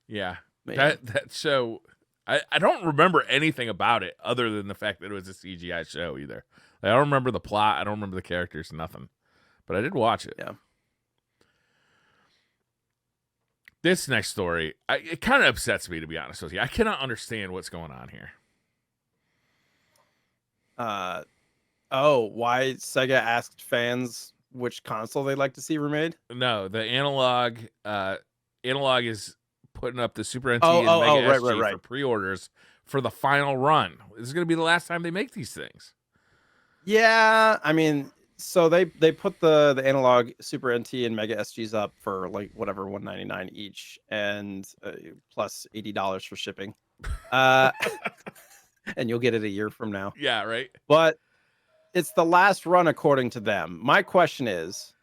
Yeah, that show. I don't remember anything about it other than the fact that it was a CGI show either. Like, I don't remember the plot. I don't remember the characters. Nothing. But I did watch it. Yeah. This next story, it kind of upsets me, to be honest with you. I cannot understand what's going on here. Why Sega asked fans which console they'd like to see remade? No, the Analogue is putting up the Super NT and Mega SG for pre-orders for the final run. This is going to be the last time they make these things. Yeah, I mean, So they put the Analog Super NT and Mega SGs up for like whatever 199 each, and plus $80 for shipping. Uh, and you'll get it a year from now. Yeah, right. But it's the last run according to them. My question is,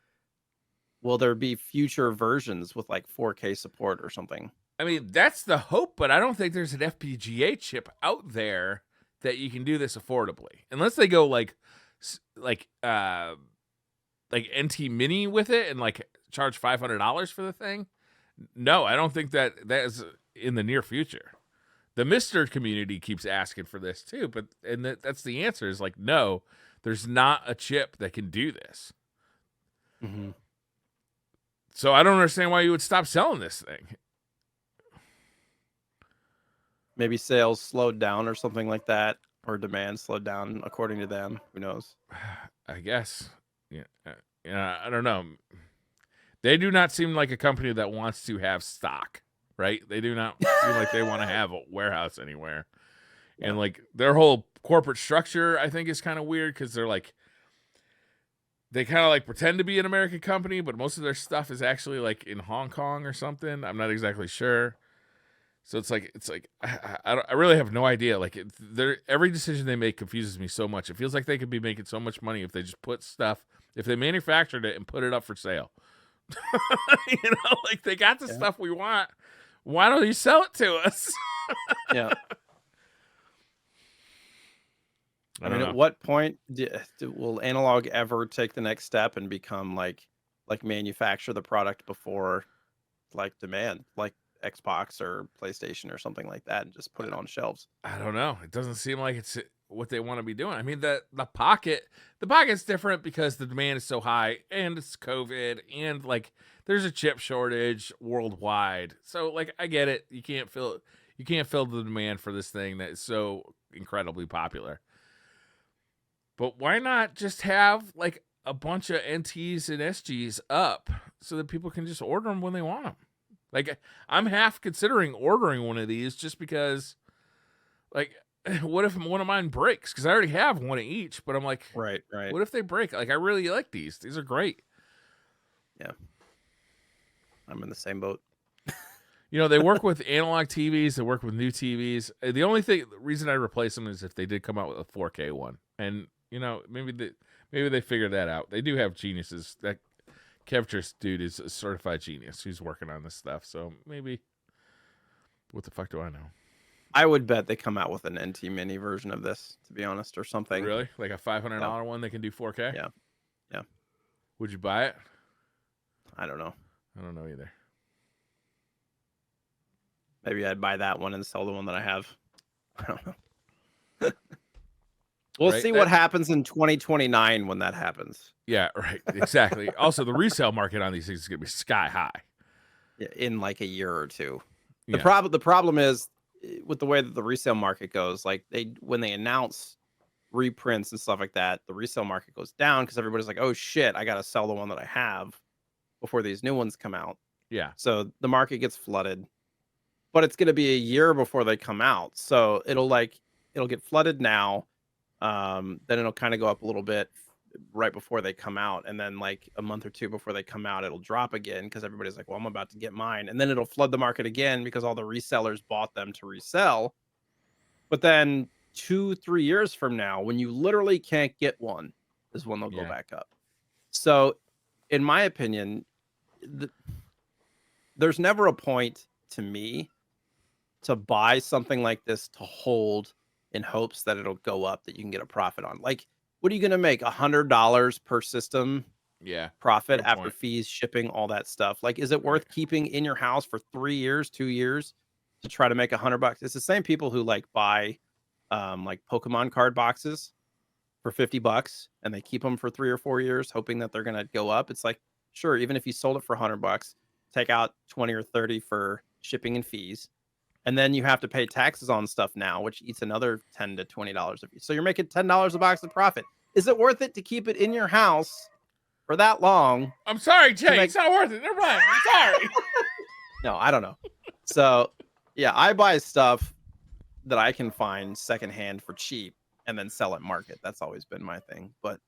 will there be future versions with like 4K support or something? I mean, that's the hope, but I don't think there's an FPGA chip out there that you can do this affordably, unless they go like NT Mini with it and like charge $500 for the thing. No, I don't think that is in the near future. The Mister community keeps asking for this too, but that's the answer is like no, there's not a chip that can do this. Mm-hmm. So I don't understand why you would stop selling this thing. Maybe sales slowed down or something like that, or demand slowed down according to them. Who knows? I guess. Yeah, I don't know. They do not seem like a company that wants to have stock, right? They do not seem like they want to have a warehouse anywhere. Yeah. And like their whole corporate structure, I think, is kind of weird because they're like, they kind of like pretend to be an American company, but most of their stuff is actually like in Hong Kong or something. I'm not exactly sure. So it's like I really have no idea. Like every decision they make confuses me so much. It feels like they could be making so much money if they just put stuff, if they manufactured it and put it up for sale. Like they got the stuff we want. Why don't you sell it to us? Yeah. I mean, at what point will Analog ever take the next step and become like manufacture the product before like demand, like Xbox or PlayStation or something like that, and just put it on shelves? I don't know. It doesn't seem like it's what they want to be doing. I mean, the pocket's different because the demand is so high and it's COVID and like there's a chip shortage worldwide. So like I get it. You can't fill the demand for this thing that is so incredibly popular. But why not just have like a bunch of NTs and SGs up so that people can just order them when they want them? Like I'm half considering ordering one of these just because, like, what if one of mine breaks? Because I already have one of each, but I'm like, right. What if they break? Like I really like these. These are great. Yeah, I'm in the same boat. They work with analog TVs. They work with new TVs. The reason I replace them is if they did come out with a 4K one, and maybe they figured that out. They do have geniuses. That Kevtress dude is a certified genius who's working on this stuff. So maybe, what the fuck do I know? I would bet they come out with an NT Mini version of this, to be honest, or something. Really? Like a $500 one that can do 4K? Yeah. Would you buy it? I don't know. I don't know either. Maybe I'd buy that one and sell the one that I have. I don't know. We'll see what happens in 2029 when that happens. Yeah, right. Exactly. Also, the resale market on these things is going to be sky high. Yeah, in like a year or two. Yeah. The problem is with the way that the resale market goes, like when they announce reprints and stuff like that, the resale market goes down because everybody's like, oh shit, I got to sell the one that I have before these new ones come out. Yeah. So the market gets flooded, but it's going to be a year before they come out. So it'll get flooded now. Then it'll kind of go up a little bit right before they come out, and then like a month or two before they come out, it'll drop again because everybody's like, well, I'm about to get mine, and then it'll flood the market again because all the resellers bought them to resell. But then 2-3 years from now, when you literally can't get one, is when they'll go back up. So in my opinion, there's never a point to me to buy something like this to hold in hopes that it'll go up, that you can get a profit on. Like, what are you going to make? $100 per system profit after fees, shipping, all that stuff? Like, is it worth keeping in your house for 3 years, 2 years to try to make $100? It's the same people who like buy like Pokemon card boxes for $50 and they keep them for 3 or 4 years hoping that they're going to go up. It's like, sure, even if you sold it for $100, take out 20 or 30 for shipping and fees. And then you have to pay taxes on stuff now, which eats another $10 to $20 of you. So you're making $10 a box of profit. Is it worth it to keep it in your house for that long? I'm sorry, Jay. It's not worth it. Never mind. I'm sorry. No, I don't know. So, yeah, I buy stuff that I can find secondhand for cheap and then sell at market. That's always been my thing. But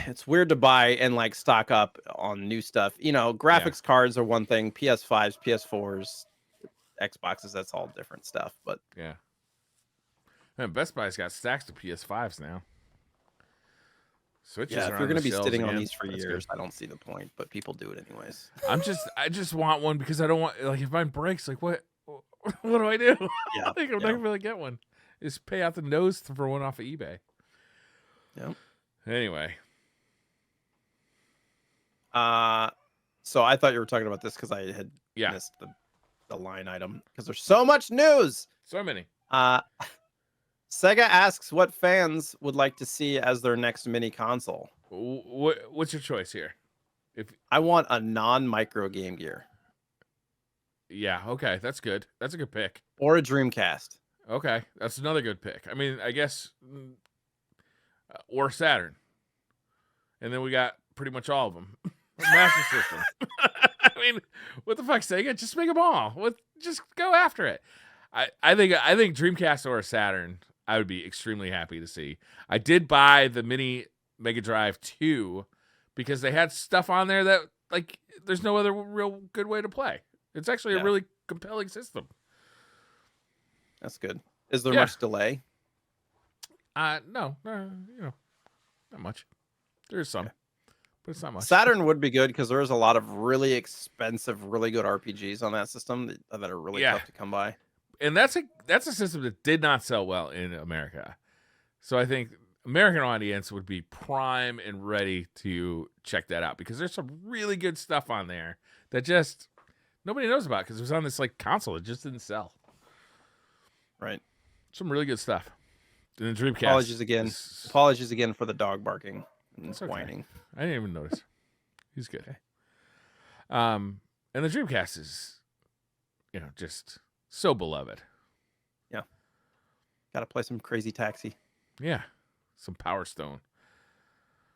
it's weird to buy and like stock up on new stuff. You know, Yeah, graphics cards are one thing, PS5s, PS4s, Xboxes, that's all different stuff. But yeah. And Best Buy's got stacks of PS5s now. Switches yeah, are if you're on the gonna be shelves sitting on again. these for That's good. years, I don't see the point, but people do it anyways. I just want one because I don't want, like, if mine breaks, like, what do I do? Yeah, Like, I'm not gonna be able to get one. Just pay out the nose for one off of eBay. yeah. Anyway, So I thought you were talking about this because I had yeah, missed the line item because there's so much news. so many. Uh, Sega asks what fans would like to see as their next mini console. What's your choice here? If I want a non-micro Game Gear Yeah, okay, that's good. That's a good pick. or a Dreamcast. Okay, that's another good pick. I mean, I guess, or Saturn, and then we got pretty much all of them. Master System. I mean, what the fuck, Sega? Just make them all. Just go after it. I think Dreamcast or Saturn, I would be extremely happy to see. I did buy the mini Mega Drive 2 because they had stuff on there that, like, there's no other real good way to play. It's actually a really compelling system. That's good. Is there Yeah. much delay? No, not much. There's some, but it's not much. Saturn would be good because there is a lot of really expensive, really good RPGs on that system that are really tough to come by. And that's a system that did not sell well in America. So I think American audience would be prime and ready to check that out because there's some really good stuff on there that just nobody knows about because it was on this like console. It just didn't sell. Right. Some really good stuff. And the Dreamcast. Apologies again for the dog barking and whining. I didn't even notice. He's good. Okay. And the Dreamcast is, just so beloved. Yeah. Got to play some Crazy Taxi. Yeah. Some Power Stone.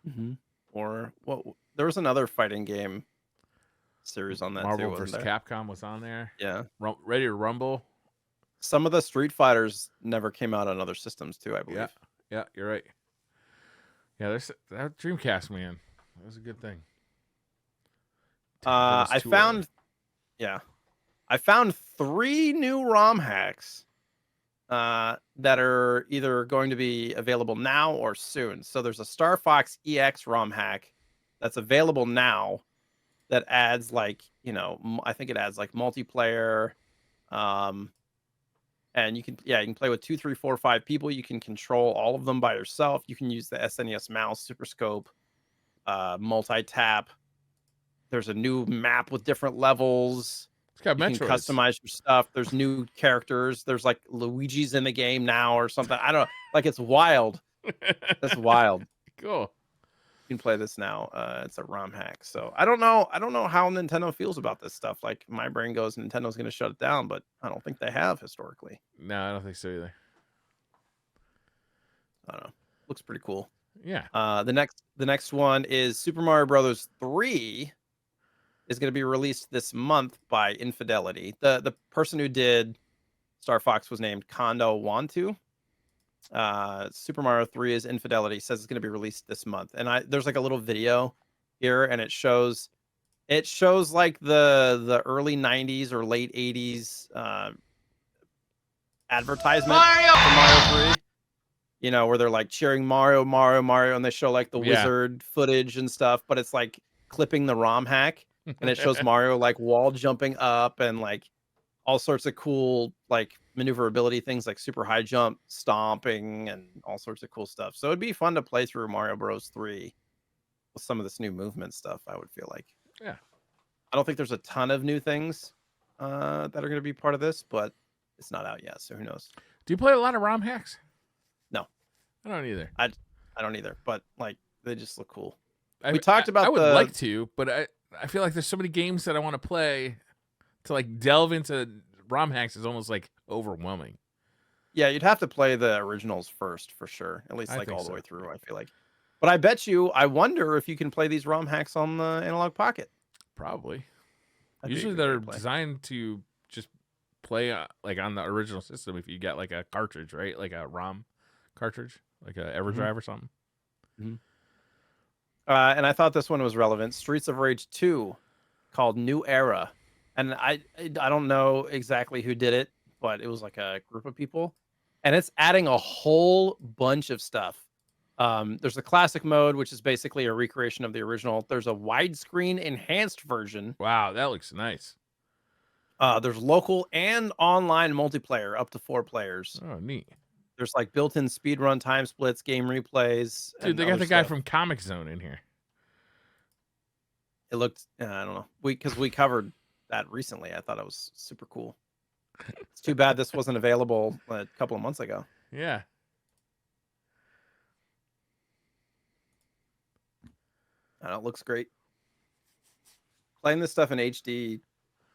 Mm-hmm. Or there was another fighting game series on that Marvel too. vs. Capcom was on there. Yeah. Ready to Rumble. Some of the Street Fighters never came out on other systems too, I believe. Yeah, you're right. Yeah, there's that Dreamcast, man. That was a good thing. I found 3 new ROM hacks that are either going to be available now or soon. So there's a Star Fox EX ROM hack that's available now that adds I think it adds like multiplayer. And you can play with 2, 3, 4, 5 people. You can control all of them by yourself. You can use the SNES mouse, Super Scope, multi-tap. There's a new map with different levels. It's got you can customize your stuff. There's new characters. There's like Luigi's in the game now or something. I don't know. Like it's wild. That's wild. Cool. You can play this now. It's a ROM hack. So I don't know how Nintendo feels about this stuff. Like my brain goes, Nintendo's going to shut it down, but I don't think they have historically. No, I don't think so either. I don't know. Looks pretty cool. Yeah. The next one is Super Mario Brothers 3 is going to be released this month by Infidelity. The person who did Star Fox was named Kondo Wantu. Super Mario 3 is Infidelity, says it's going to be released this month. And there's like a little video here and it shows like the early 90s or late 80s advertisement for Mario 3. Where they're like cheering Mario, Mario, Mario, and they show like the wizard footage and stuff, but it's like clipping the ROM hack and it shows Mario like wall jumping up and like all sorts of cool like maneuverability things like super high jump, stomping, and all sorts of cool stuff. So it'd be fun to play through Mario Bros. 3 with some of this new movement stuff, I would feel like. Yeah. I don't think there's a ton of new things that are going to be part of this, but it's not out yet, so who knows? Do you play a lot of ROM hacks? No. I don't either. I don't either, but like they just look cool. I would like to, but I feel like there's so many games that I want to play to like delve into ROM hacks is almost like overwhelming. Yeah, you'd have to play the originals first for sure, at least like all the way through, I feel like. But I wonder if you can play these ROM hacks on the Analog Pocket. Probably. Usually they're designed to just play like on the original system if you got like a cartridge, right? Like a ROM cartridge, like a EverDrive or something. Mm-hmm. And I thought this one was relevant. Streets of Rage 2, called New Era, and I don't know exactly who did it, but it was like a group of people, and it's adding a whole bunch of stuff. There's the classic mode, which is basically a recreation of the original. There's a widescreen enhanced version. Wow, that looks nice. There's local and online multiplayer up to 4 players. Oh, neat. There's like built-in speedrun time splits, game replays, Dude, and they got other the guy stuff. from Comic Zone in here. It looked, I don't know, because we covered that recently. I thought it was super cool. It's too bad this wasn't available a couple of months ago. Yeah. I don't know, it looks great. Playing this stuff in HD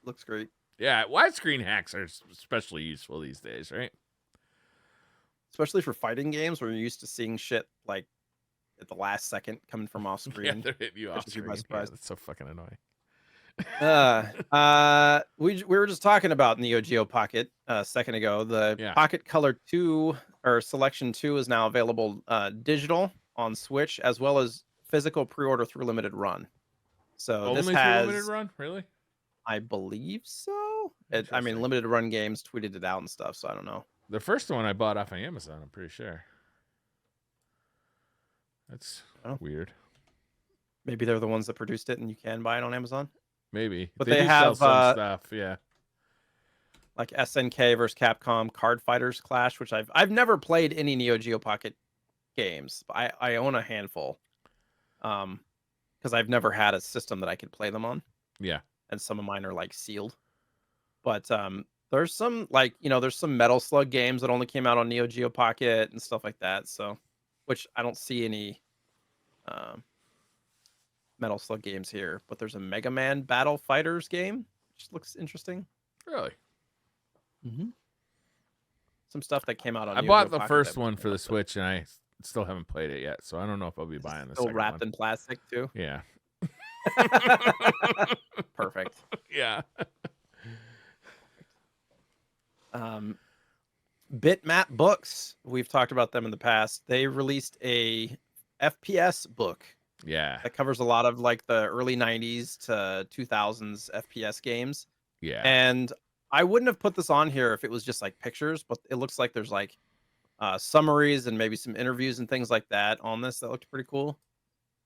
looks great. Yeah, widescreen hacks are especially useful these days, right? Especially for fighting games where you're used to seeing shit like at the last second coming from off Yeah, screen. they're hitting you off Catches you by screen. Yeah, surprise. that's so fucking annoying. We were just talking about Neo Geo Pocket a second ago. The Yeah. Pocket Color 2 or Selection 2 is now available digital on Switch, as well as physical pre-order through limited run. So this Only through has, limited run, really? I believe so. I mean, Interesting. limited run games tweeted it out and stuff, so I don't know. The first one I bought off of Amazon, I'm pretty sure. That's Oh. weird. Maybe they're the ones that produced it and you can buy it on Amazon. Maybe. But they they do sell have, some stuff, yeah. Like SNK versus Capcom Card Fighters Clash, which I've never played any Neo Geo Pocket games. But I own a handful. Because I've never had a system that I could play them on. Yeah. And some of mine are like sealed. But there's some like, there's some Metal Slug games that only came out on Neo Geo Pocket and stuff like that. So, which I don't see any Metal Slug games here, but there's a Mega Man Battle Fighters game, which looks interesting. Really? Mm-hmm. Some stuff that came out on I Neo bought Geo the Pocket first that one for the Switch, and I still haven't played it yet, so I don't know if I'll be buying the still second wrapped one. in plastic too. Yeah. Perfect. Yeah. Bitmap Books. We've talked about them in the past. They released a FPS book Yeah. that covers a lot of like the early 90s to 2000s FPS games. Yeah. And I wouldn't have put this on here if it was just like pictures, but it looks like there's like summaries and maybe some interviews and things like that on this that looked pretty cool.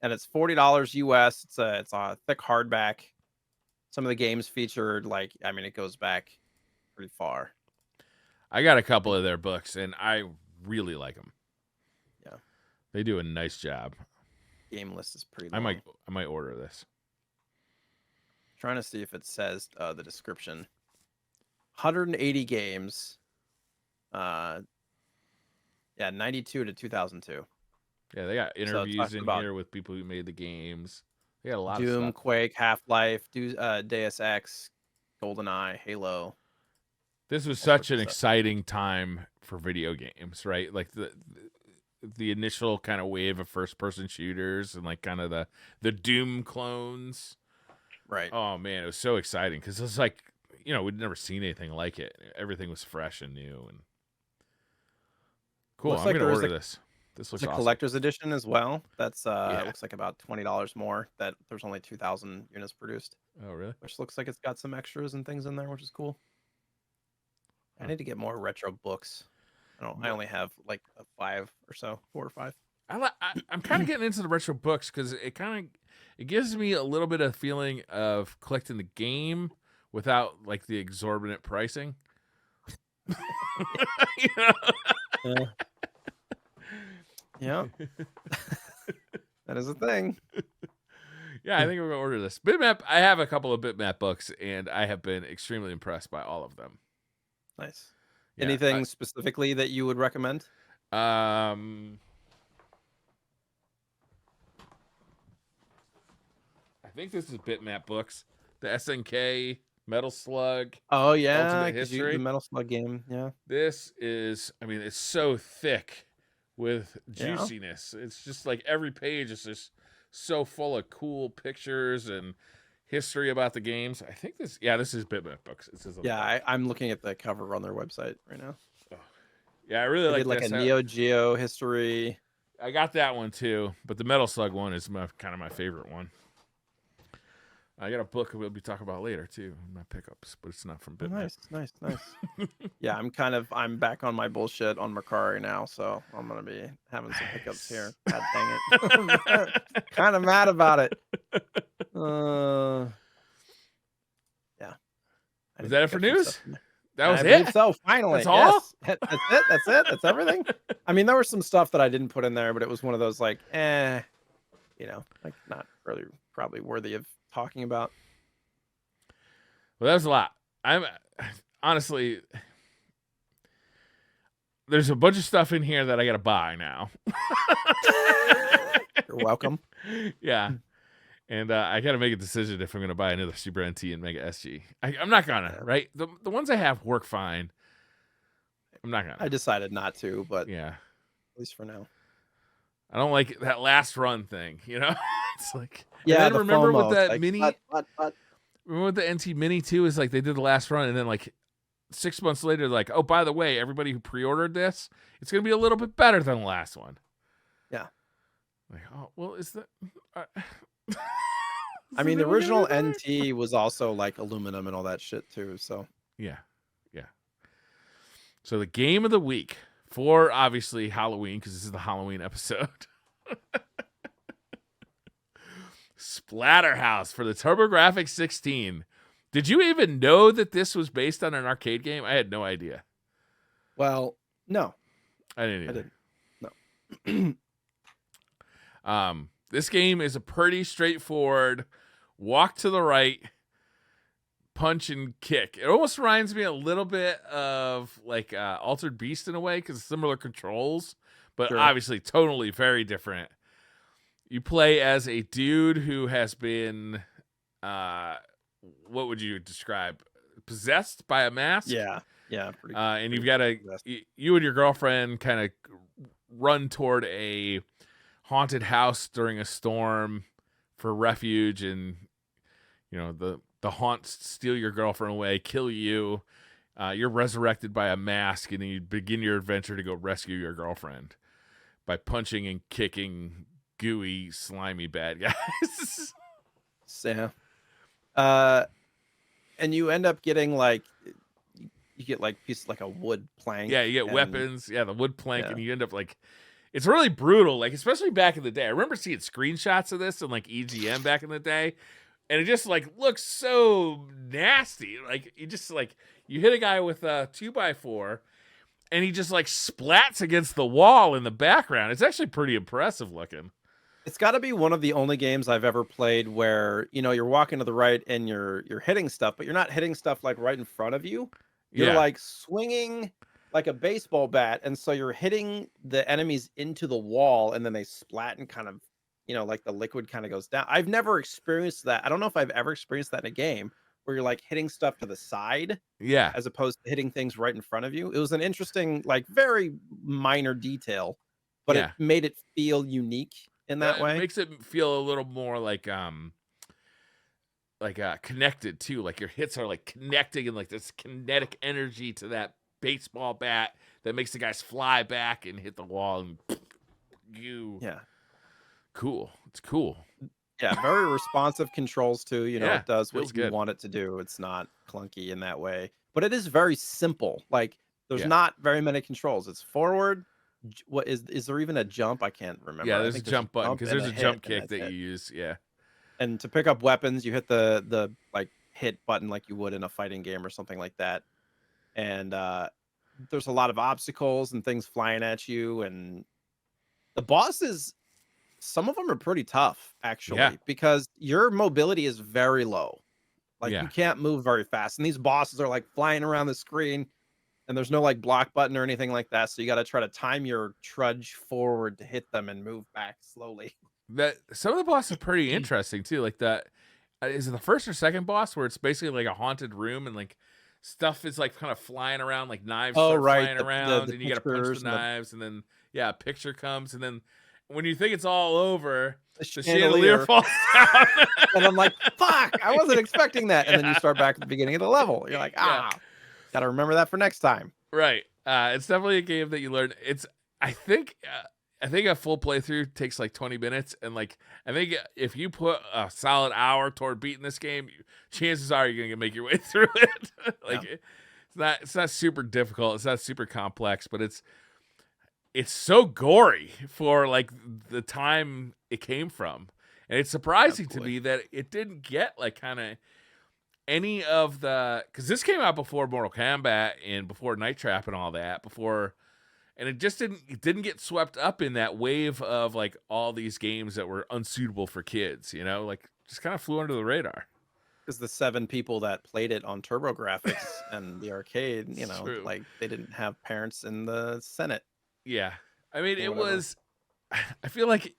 And it's $40 US. It's a thick hardback. Some of the games featured, like, I mean, it goes back pretty far. I got a couple of their books, and I really like them. Yeah. They do a nice job. Game list is pretty long. I might order this. Trying to see if it says the description. 180 games. Yeah, 92 to 2002. Yeah, they got interviews in about here with people who made the games. They got a lot of Doom, stuff. Quake, Half-Life, Deus Ex, GoldenEye, Halo. This was such an exciting time for video games, right? Like the initial kind of wave of first-person shooters and like kind of the Doom clones. Right. Oh man, it was so exciting because it was like, we'd never seen anything like it. Everything was fresh and new and cool. Looks I'm like gonna there is order this. This looks It's a awesome. collector's edition as well. That's Yeah. looks like about $20 more. That there's only 2,000 units produced, Oh really? which looks like it's got some extras and things in there, which is cool. I Huh. need to get more retro books. I only have like 5 or so, 4 or 5. I'm kind of getting into the retro books because it gives me a little bit of feeling of collecting the game without like the exorbitant pricing. You know? Yeah. That is a thing. Yeah, I think we're gonna order this. Bitmap. I have a couple of Bitmap books, and I have been extremely impressed by all of them. Nice. Yeah, Anything specifically that you would recommend? I think this is Bitmap books. The SNK Metal Slug. Oh yeah, Ultimate 'cause History. the Metal Slug game. Yeah. This is, it's so thick with Yeah. juiciness. It's just like every page is just so full of cool pictures and history about the games. I think this is Bitmap books. It says on the back. I'm looking at the cover on their website right now. Yeah, I really They like did like this. a Neo Geo history. I got that one too, but the Metal Slug one is kind of my favorite one. I got a book we'll be talking about later too, my pickups, but it's not from Bitmap. Nice. Yeah, I'm back on my bullshit on Mercari now, so I'm gonna be having some pickups here. God dang it. Kind of mad about it. Yeah. Is that it for news? That was I it? believe so, finally. That's all? Yes. That's it. That's everything. I mean, there was some stuff that I didn't put in there, but it was one of those like, like not really probably worthy of talking about. Well, that was a lot. I'm honestly, there's a bunch of stuff in here that I got to buy now. You're welcome. Yeah. And I got to make a decision if I'm going to buy another Super NT and Mega SG. I'm not going to, right? The ones I have work fine. I'm not going to. I decided not to, but yeah, at least for now. I don't like that last run thing, you know? It's like, yeah, and then remember FOMO, with that like, mini, remember with the NT Mini too, is like they did the last run and then like 6 months later, like, oh, by the way, everybody who pre-ordered this, it's going to be a little bit better than the last one. Yeah. Like, oh, well, is that... I mean, the original NT was also like aluminum and all that shit too. So yeah. So the game of the week for obviously Halloween, because this is the Halloween episode. Splatterhouse for the TurboGrafx 16. Did you even know that this was based on an arcade game? I had no idea. Well, no, I didn't either. I didn't. No. This game is a pretty straightforward walk to the right, punch and kick. It almost reminds me a little bit of like Altered Beast in a way because similar controls, but Sure. obviously totally very different. You play as a dude who has been, what would you describe? Possessed by a mask? Yeah. And you've got to, you and your girlfriend kind of run toward a haunted house during a storm for refuge, and you know the haunts steal your girlfriend away, kill you. You're resurrected by a mask, and you begin your adventure to go rescue your girlfriend by punching and kicking gooey, slimy bad guys. Yeah. And you end up getting like you get like pieces like a wood plank. Yeah, you get weapons. Yeah, the wood plank, and you end up like. It's really brutal, like especially back in the day. I remember seeing screenshots of this in like EGM back in the day, and it just like looks so nasty. Like you just like you hit a guy with a 2x4, and he just like splats against the wall in the background. It's actually pretty impressive looking. It's got to be one of the only games I've ever played where you're walking to the right and you're hitting stuff, but you're not hitting stuff like right in front of you. You're like swinging like a baseball bat, and so you're hitting the enemies into the wall, and then they splat and kind of, like the liquid kind of goes down. I've never experienced that. I don't know if I've ever experienced that in a game where you're like hitting stuff to the side, as opposed to hitting things right in front of you. It was an interesting, like very minor detail, but it made it feel unique in that way. It makes it feel a little more like connected too. Like your hits are like connecting and like this kinetic energy to that baseball bat that makes the guys fly back and hit the wall and cool. It's cool. Yeah, very responsive controls too. It does what you good. want it to do. It's not clunky in that way, but it is very simple. Like there's not very many controls. It's forward. What is there even a jump? I can't remember. Yeah, there's a jump button because there's a jump kick that you use. Yeah, and to pick up weapons, you hit the like hit button like you would in a fighting game or something like that. And there's a lot of obstacles and things flying at you, and the bosses, some of them are pretty tough actually, because your mobility is very low. Like you can't move very fast, and these bosses are like flying around the screen, and there's no like block button or anything like that, so you got to try to time your trudge forward to hit them and move back slowly. That some of the bosses are pretty interesting too. Like that, is it the first or second boss where it's basically like a haunted room and like stuff is like kind of flying around, like knives start flying around, and you gotta punch the knives, and then a picture comes, and then when you think it's all over, the chandelier falls down. And I'm like, fuck, I wasn't expecting that. And then you start back at the beginning of the level. You're like, gotta remember that for next time. Right. It's definitely a game that you learn. I think I think a full playthrough takes like 20 minutes, and like I think if you put a solid hour toward beating this game, chances are you're gonna make your way through it. Like it's not super difficult, it's not super complex, but it's so gory for like the time it came from, and it's surprising to me that it didn't get like kind of any of the, because this came out before Mortal Kombat and before Night Trap and all that before. And it just didn't get swept up in that wave of like all these games that were unsuitable for kids, you know, like just kind of flew under the radar. Because the 7 people that played it on TurboGrafx and the arcade, you know, True. like they didn't have parents in the Senate. Yeah. I mean, it was, I feel like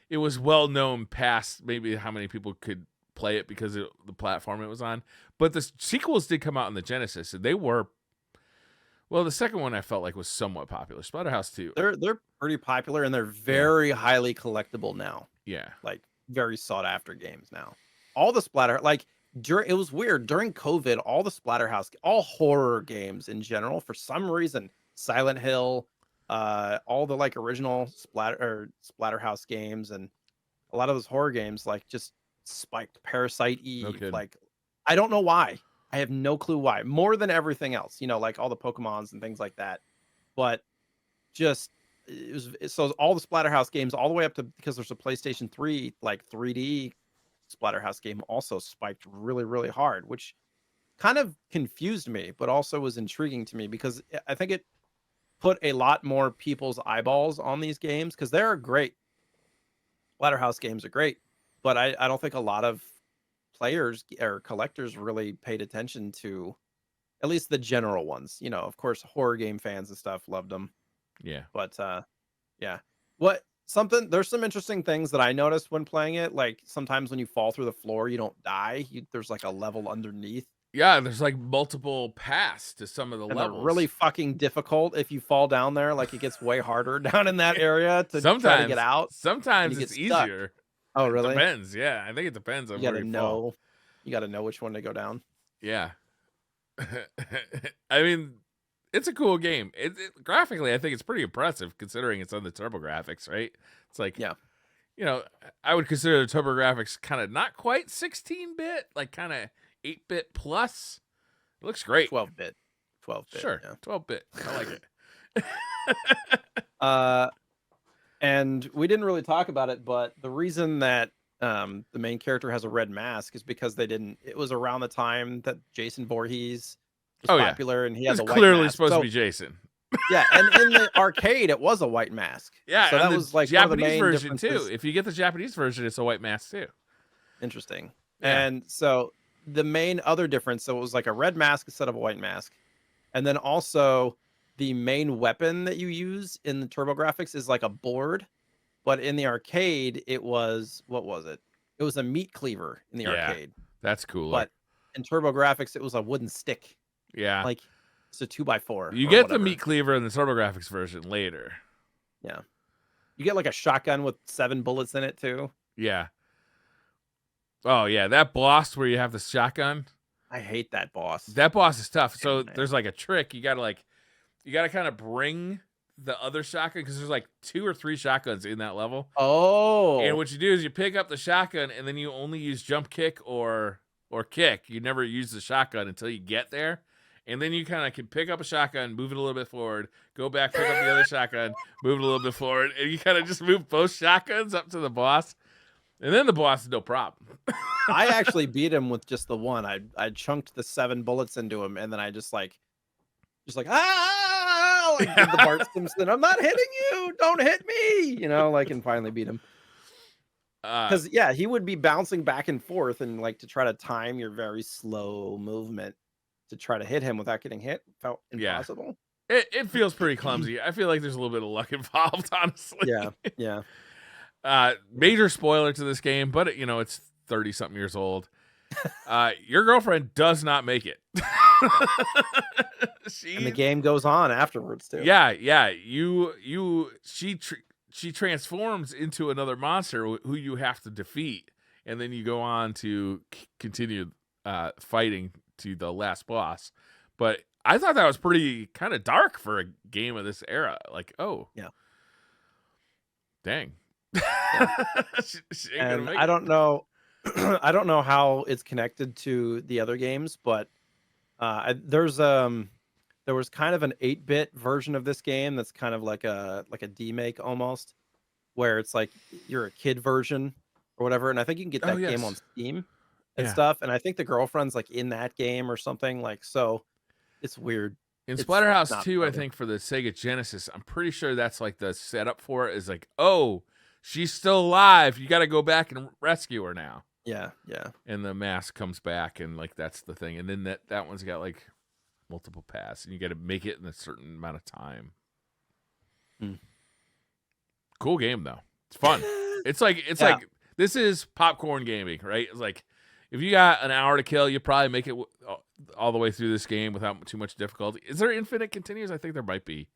it was well known past maybe how many people could play it because of the platform it was on. But the sequels did come out on the Genesis, and they were, well, the second one I felt like was somewhat popular. Splatterhouse 2. They're pretty popular, and they're very highly collectible now. Yeah. Like very sought after games now. All the splatter, like it was weird during COVID, all the Splatterhouse, all horror games in general, for some reason, Silent Hill, all the like original Splatterhouse games, and a lot of those horror games like just spiked. Parasite Eve, like I don't know why. I have no clue why. More than everything else, you know, like all the Pokemons and things like that. But just so all the Splatterhouse games, all the way up to, because there's a PlayStation 3 like 3D Splatterhouse game also spiked really, really hard, which kind of confused me, but also was intriguing to me because I think it put a lot more people's eyeballs on these games, because they're great. Splatterhouse games are great, but I don't think a lot of players or collectors really paid attention to at least the general ones. You know, of course, horror game fans and stuff loved them. Yeah. But yeah. There's some interesting things that I noticed when playing it. Like sometimes when you fall through the floor, you don't die. There's like a level underneath. Yeah, there's like multiple paths to some of the And levels. they're really fucking difficult if you fall down there. Like it gets way harder down in that area to try to get out. Sometimes it's easier. Oh, really? It depends. Yeah, I think it depends on where you fall. You got to know which one to go down. Yeah. I mean, it's a cool game. Graphically, I think it's pretty impressive considering it's on the TurboGrafx, right? It's like, yeah, you know, I would consider the TurboGrafx kind of not quite 16-bit, like kind of 8-bit plus. It looks great. 12-bit. Sure, yeah. 12-bit. I like it. And we didn't really talk about it, but the reason that the main character has a red mask is because it was around the time that Jason Voorhees was popular, and he has a white clearly mask. Supposed to be Jason. Yeah, and in the arcade it was a white mask. Yeah, so that was like Japanese version too. If you get the Japanese version, it's a white mask too. Interesting. Yeah. And so the main other difference, so it was like a red mask instead of a white mask. And then also the main weapon that you use in the TurboGrafx is like a board, but in the arcade it was, what was it? It was a meat cleaver in the arcade. That's cool. But in TurboGrafx it was a wooden stick. Yeah. Like it's a 2x4. You get the meat cleaver in the TurboGrafx version later. Yeah. You get like a shotgun with 7 bullets in it too. Yeah. Oh yeah, that boss where you have the shotgun. I hate that boss. That boss is tough. So there's like a trick. You gotta kind of bring the other shotgun, because there's like 2 or 3 shotguns in that level. Oh. And what you do is you pick up the shotgun, and then you only use jump kick or kick. You never use the shotgun until you get there. And then you kind of can pick up a shotgun, move it a little bit forward, go back, pick up the other shotgun, move it a little bit forward, and you kind of just move both shotguns up to the boss. And then the boss is no problem. I actually beat him with just the one. I chunked the 7 bullets into him, and then I just like like did the Bart Simpson. I'm not hitting you. Don't hit me. You know, like, and finally beat him. Because he would be bouncing back and forth, and like to try to time your very slow movement to try to hit him without getting hit felt impossible. Yeah. It feels pretty clumsy. I feel like there's a little bit of luck involved, honestly. Yeah. Major spoiler to this game, but you know, it's 30-something years old. Your girlfriend does not make it. And the game goes on afterwards too. Yeah. She transforms into another monster who you have to defeat, and then you go on to continue fighting to the last boss. But I thought that was pretty kind of dark for a game of this era. Like, oh, yeah. Dang. Yeah. She ain't gonna And make I it. don't know I don't know how it's connected to the other games, but there was kind of an 8-bit version of this game that's kind of like a demake almost, where it's like you're a kid version or whatever, and I think you can get Oh that game on yes. Steam and Yeah. stuff, and I think the girlfriend's like in that game or something, like, so it's weird. In It's Splatterhouse not 2, I friendly. think for the Sega Genesis, I'm pretty sure that's like the setup for it is like, oh, she's still alive. You got to go back and rescue her now. Yeah, yeah. And the mask comes back, and like that's the thing. And then that one's got like multiple paths, and you got to make it in a certain amount of time. Hmm. Cool game though. It's fun. It's Yeah. like this is popcorn gaming, right? It's like if you got an hour to kill, you probably make it all the way through this game without too much difficulty. Is there infinite continues? I think there might be.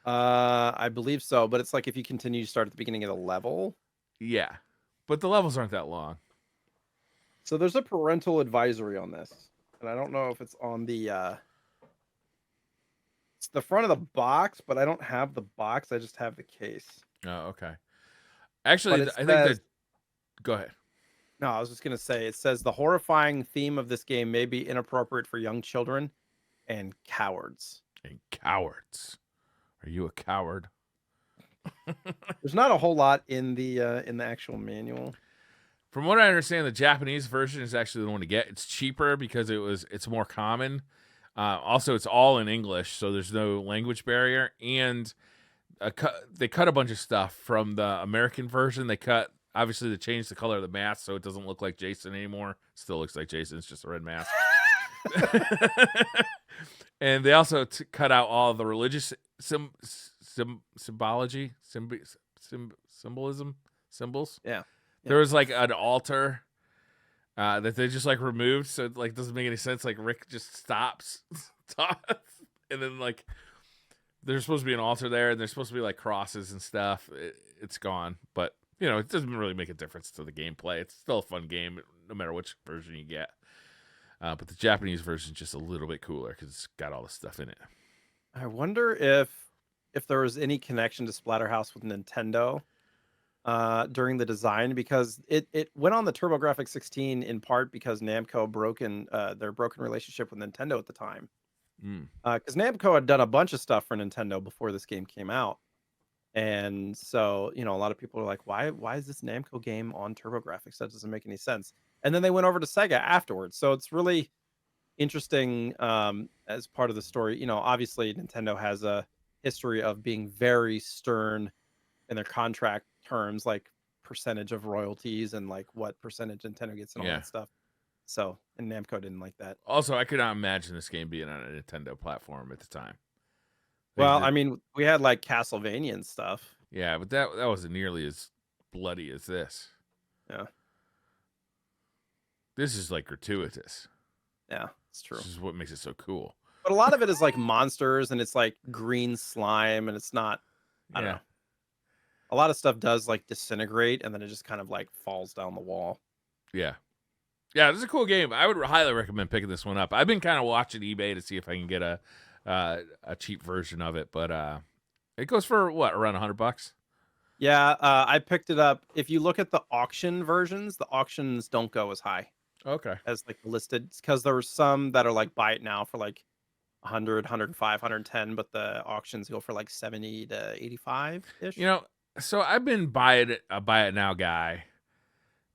I believe so, but it's like if you continue, you start at the beginning of the level. Yeah, but the levels aren't that long. So there's a parental advisory on this, and I don't know if it's on it's the front of the box, but I don't have the box. I just have the case. Oh, okay. But Actually, it I think says that. Go ahead. no, I was just gonna say it says the horrifying theme of this game may be inappropriate for young children and cowards. And cowards. Are you a coward? There's not a whole lot in the actual manual. From what I understand, the Japanese version is actually the one to get. It's cheaper because it's more common. Also, it's all in English, so there's no language barrier. And they cut a bunch of stuff from the American version. They changed the color of the mask so it doesn't look like Jason anymore. Still looks like Jason. It's just a red mask. And they also cut out all the religious symbology, symbols. Yeah. There was like an altar that they just like removed, so it like doesn't make any sense. Like Rick just stops, and then like there's supposed to be an altar there, and there's supposed to be like crosses and stuff. It's gone, but you know it doesn't really make a difference to the gameplay. It's still a fun game, no matter which version you get. But the Japanese version is just a little bit cooler because it's got all the stuff in it. I wonder if there was any connection to Splatterhouse with Nintendo during the design, because it went on the TurboGrafx 16 in part because Namco broken their broken relationship with Nintendo at the time. Because Namco had done a bunch of stuff for Nintendo before this game came out, and so a lot of people are like, why is this Namco game on TurboGrafx? That doesn't make any sense. And then they went over to Sega afterwards, so it's really interesting as part of the story. Obviously Nintendo has a history of being very stern in their contract terms, like percentage of royalties and like what percentage Nintendo gets and all that stuff. So, and Namco didn't like that. Also, I could not imagine this game being on a Nintendo platform at the time. Well, I mean, we had like Castlevania and stuff. Yeah, but that wasn't nearly as bloody as this. Yeah. This is like gratuitous. Yeah, it's true. This is what makes it so cool. But a lot of it is like monsters and it's like green slime and it's not, I don't know. A lot of stuff does like disintegrate and then it just kind of like falls down the wall. Yeah. Yeah, this is a cool game. I would highly recommend picking this one up. I've been kind of watching eBay to see if I can get a cheap version of it, but it goes for what, around $100? Yeah, I picked it up. If you look at the auction versions, the auctions don't go as high. Okay. As like listed, because there were some that are like buy it now for like 100, 105, 110, but the auctions go for like 70 to 85 ish. So I've been buy it now guy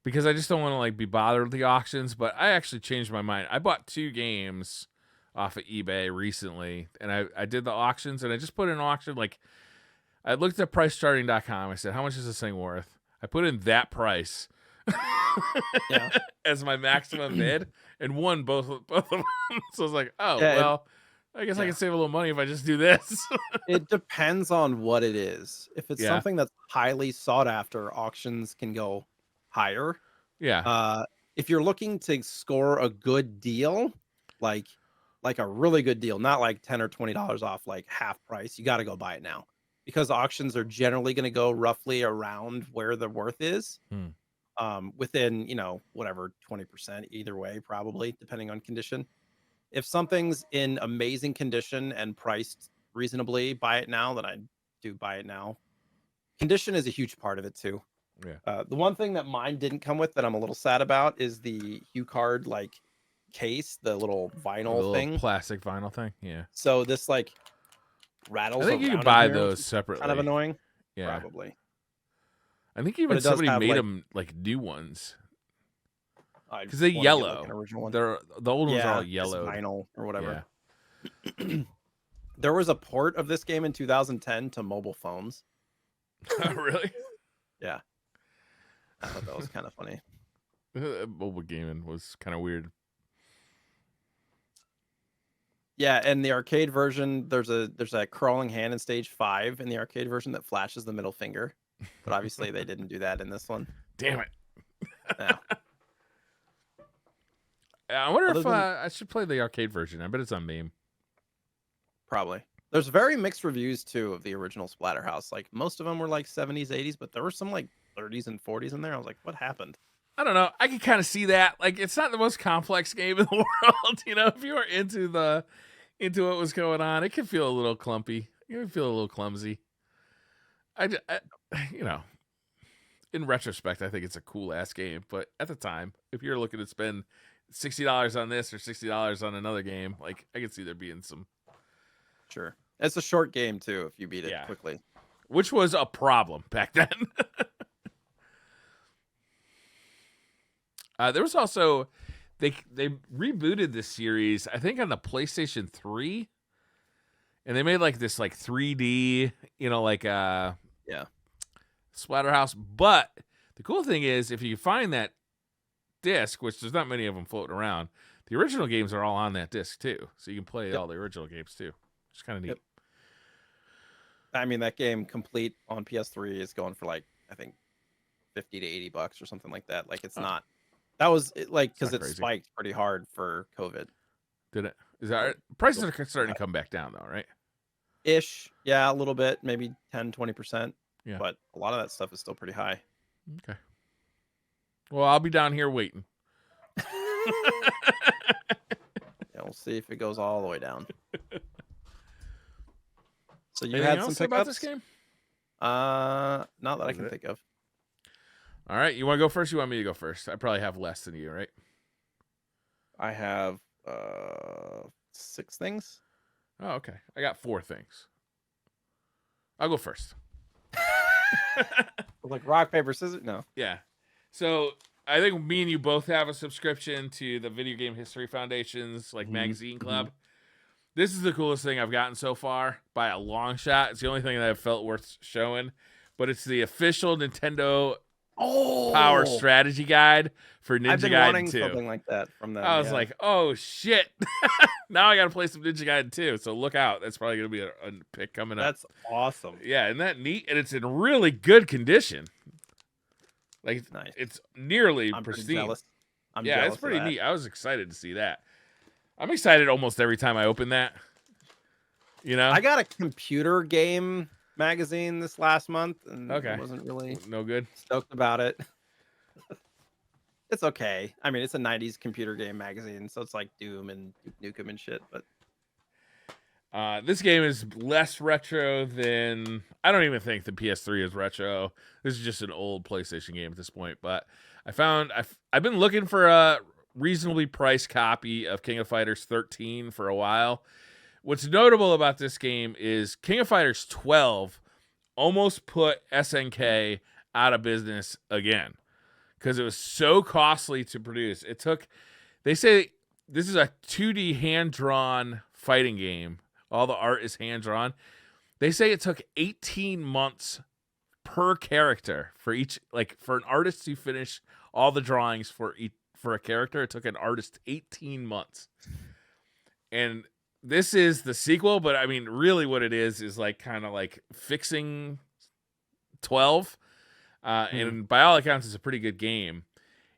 because I just don't want to like be bothered with the auctions, but I actually changed my mind. I bought 2 games off of eBay recently, and I did the auctions, and I just put in an auction. Like, I looked at pricecharting.com. I said, how much is this thing worth? I put in that price as my maximum bid and won both of them. So I was like, oh, well, I guess I can save a little money if I just do this. It depends on what it is. If it's something that's highly sought after, auctions can go higher. Yeah. If you're looking to score a good deal, like a really good deal, not like $10 or $20 off, like half price, you got to go buy it now, because auctions are generally going to go roughly around where the worth is. Within, whatever, 20% either way, probably, depending on condition. If something's in amazing condition and priced reasonably, buy it now, then I do buy it now. Condition is a huge part of it too. Yeah. The one thing that mine didn't come with that I'm a little sad about is the Hue card like case, the little The vinyl little thing. plastic vinyl thing. Yeah. So this like I rattles think you around can in buy here, which those is separately. kind of annoying. Yeah. Probably. I think But even it does somebody have made like them like new ones I because they want to get like yellow. an original one. They're the old ones are all Yeah, it's yellowed. vinyl or whatever. Yeah. There was a port of this game in 2010 to mobile phones. Really? Yeah. I thought that was kind of funny. Mobile gaming was kind of weird. Yeah, and the arcade version, there's a crawling hand in stage 5 in the arcade version that flashes the middle finger. But obviously they didn't do that in this one. Damn it. Yeah. I wonder Other if than- I should play the arcade version. I bet it's on Meme. Probably. There's very mixed reviews too of the original Splatterhouse. Like most of them were like 70s, 80s, but there were some like 30s and 40s in there. I was like, what happened? I don't know. I can kind of see that. Like, it's not the most complex game in the world. You know, if you are into what was going on, it can feel a little clumpy. It can feel a little clumsy. You know, in retrospect, I think it's a cool ass game. But at the time, if you're looking to spend $60 on this or $60 on another game, like I could see there being some. Sure. It's a short game too if you beat it Yeah. quickly. Which was a problem back then. There was also they rebooted this series, I think on the PlayStation 3. And they made like this like 3D, you know, like Yeah. Splatterhouse. But the cool thing is if you find that disc, which there's not many of them floating around, the original games are all on that disc too. So you can play all the original games too. It's kind of neat. Yep. I mean, that game complete on PS3 is going for like, I think $50 to $80 or something like that. Like it's not, that was like, because not it crazy. spiked pretty hard for COVID. Did it? Is that prices are starting to come back down though, right? Ish. Yeah, a little bit, maybe 10, 20%. Yeah. But a lot of that stuff is still pretty high. Okay. Well, I'll be down here waiting. Yeah, we'll see if it goes all the way down. So you Anything had else some about pickups? this game? Not that I Is can it? think of. All right, you want to go first? You want me to go first? I probably have less than you, right? I have 6 things. Oh, okay. I got 4 things. I'll go first. Like rock, paper, scissors. No. Yeah. So I think me and you both have a subscription to the Video Game History Foundation's like magazine club. This is the coolest thing I've gotten so far by a long shot. It's the only thing that I've felt worth showing, but it's the official Nintendo Power Strategy Guide for Ninja I've been Gaiden wanting 2. something like that from them. I was like, oh shit. Now I got to play some Ninja Gaiden 2. So look out. That's probably going to be a pick coming up. that's awesome. Yeah, isn't that neat? And it's in really good condition. Like, Nice. it's nearly I'm pretty pristine. jealous. I'm Yeah, jealous it's pretty of that. neat. I was excited to see that. I'm excited almost every time I open that. You know? I got a computer game magazine this last month, and Okay. I wasn't really No good. stoked about it. It's okay. I mean, it's a 90s computer game magazine, so it's like Doom and Duke Nukem and shit, but This game is less retro than... I don't even think the PS3 is retro. This is just an old PlayStation game at this point. But I've been looking for a reasonably priced copy of King of Fighters 13 for a while. What's notable about this game is King of Fighters 12 almost put SNK out of business again because it was so costly to produce. It took... They say this is a 2D hand-drawn fighting game. All the art is hand-drawn. They say it took 18 months per character for each, like for an artist to finish all the drawings for a character. It took an artist 18 months. And this is the sequel, but I mean, really what it is like kind of like fixing 12. And by all accounts, it's a pretty good game.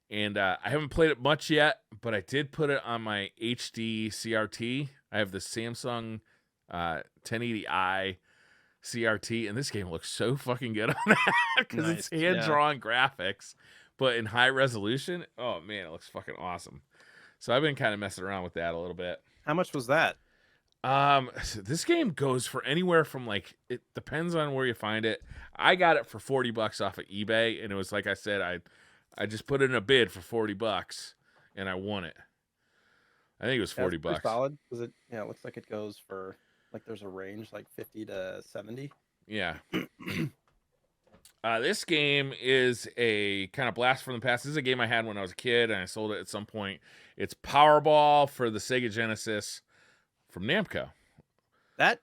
And I haven't played it much yet, but I did put it on my HD CRT. I have the Samsung 1080i CRT, and this game looks so fucking good on that because it's hand-drawn graphics, but in high resolution. Oh man, it looks fucking awesome. So I've been kind of messing around with that a little bit. how much was that? This game goes for anywhere from like, it depends on where you find it. I got it for $40 off of eBay, and it was like I said, I just put in a bid for $40 and I won it. I think it was Yeah, $40 it's pretty bucks. solid. Does it? Yeah, it looks like it goes for like there's a range like 50 to 70. Yeah. This game is a kind of blast from the past. This is a game I had when I was a kid, and I sold it at some point. It's Powerball for the Sega Genesis from Namco. That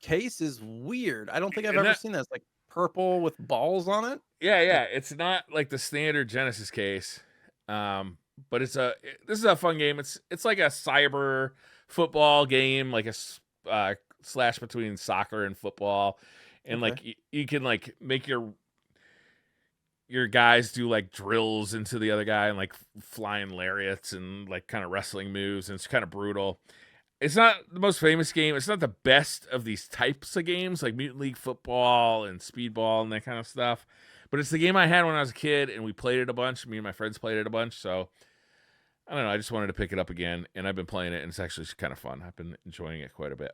case is weird. I don't think I've Isn't ever that- seen that. It's like purple with balls on it. Yeah. It's not like the standard Genesis case, but this is a fun game. It's like a cyber football game, like a slash between soccer and football, and Okay. like you can like make your guys do like drills into the other guy and like flying lariats and like kind of wrestling moves, and it's kind of brutal. It's not the most famous game. It's not the best of these types of games like Mutant League Football and Speedball and that kind of stuff. But it's the game I had when I was a kid, and we played it a bunch. Me and my friends played it a bunch. So I don't know. I just wanted to pick it up again, and I've been playing it, and it's actually kind of fun. I've been enjoying it quite a bit.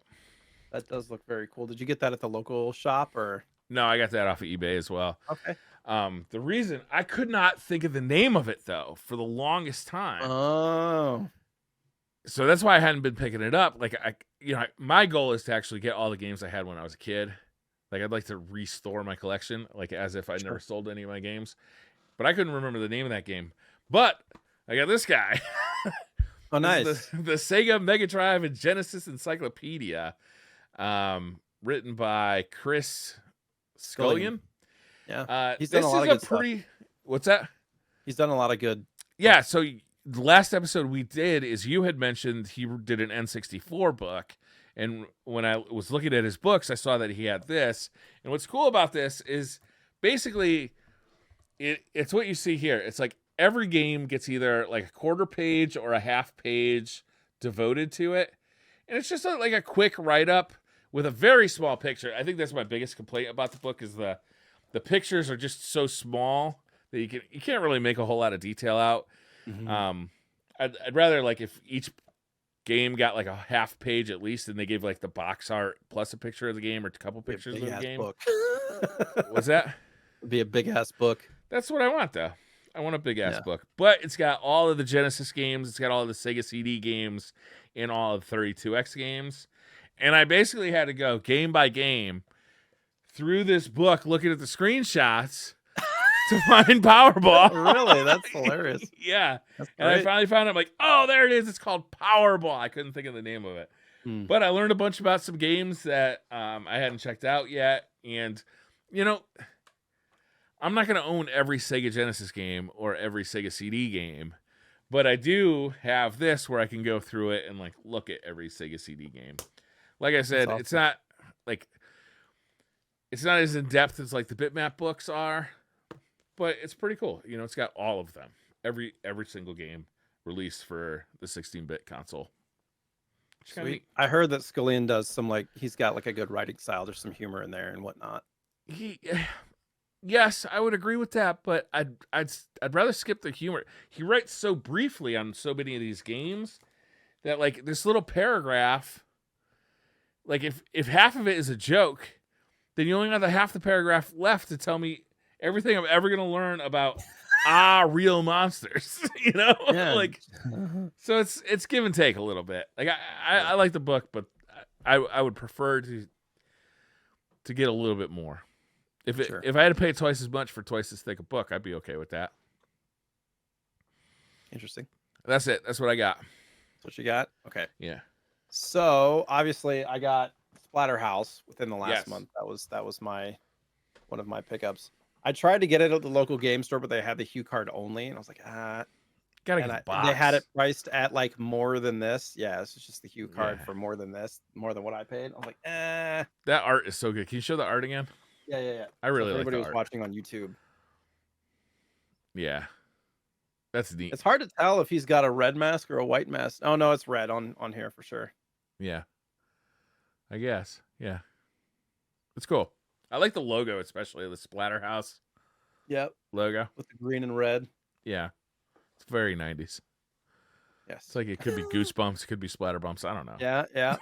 That does look very cool. Did you get that at the local shop or? No, I got that off of eBay as well. Okay. The reason I could not think of the name of it though for the longest time. Oh. So that's why I hadn't been picking it up. Like my goal is to actually get all the games I had when I was a kid. Like I'd like to restore my collection, like as if I'd never sold any of my games. But I couldn't remember the name of that game. But I got this guy. Oh, nice. The Sega Mega Drive and Genesis Encyclopedia, written by Chris Scullion. Yeah. He's this done a lot is of a good pretty. stuff. What's that? He's done a lot of good. Yeah. So the last episode we did is you had mentioned he did an N64 book. And when I was looking at his books, I saw that he had this. And what's cool about this is basically it's what you see here. It's like every game gets either like a quarter page or a half page devoted to it. And it's just like a quick write-up with a very small picture. I think that's my biggest complaint about the book is the pictures are just so small that you can't really make a whole lot of detail out. Mhm. I'd rather like if each game got like a half page at least, and they gave like the box art plus a picture of the game or a couple pictures of the game. Book. What's that? It'd be a big ass book. That's what I want though. I want a big ass book, but it's got all of the Genesis games. It's got all of the Sega CD games and all of the 32X games. And I basically had to go game by game through this book, looking at the screenshots to find Powerball. Really? That's hilarious. Yeah. That's And I great. finally found it. I'm like, oh, there it is. It's called Powerball. I couldn't think of the name of it. But I learned a bunch about some games that I hadn't checked out yet. And, I'm not going to own every Sega Genesis game or every Sega CD game. But I do have this where I can go through it and like look at every Sega CD game. Like I said, awesome. it's not as in depth as like the bitmap books are, but it's pretty cool. It's got all of them. Every single game released for the 16-bit console. Sweet. I heard that Scullion does some he's got like a good writing style. There's some humor in there and whatnot. Yes, I would agree with that, but I'd rather skip the humor. He writes so briefly on so many of these games that like this little paragraph, like if half of it is a joke, then you only have the half the paragraph left to tell me everything I'm ever gonna learn about real monsters. Yeah. Like so it's give and take a little bit. Like I like the book, but I would prefer to get a little bit more. If I had to pay twice as much for twice as thick a book, I'd be okay with that. Interesting. That's it. That's what I got. That's what you got? Okay. Yeah. So obviously I got Splatterhouse within the last Yes. month. That was one of my pickups. I tried to get it at the local game store, but they had the Hue card only, and I was like, Gotta and get a box. they had it priced at like more than this. Yeah, it's just the Hue card Yeah. for more than this, more than what I paid. I was like, eh. That art is so good. Can you show the art again? Yeah. I really like everybody the was art. watching on YouTube. Yeah. That's neat. It's hard to tell if he's got a red mask or a white mask. Oh no, it's red on here for sure. Yeah. I guess. Yeah. It's cool. I like the logo, especially the Splatterhouse Yep, logo. with the green and red. Yeah. It's very 90s. Yes. It's like it could be Goosebumps, it could be Splatterbumps. I don't know. Yeah.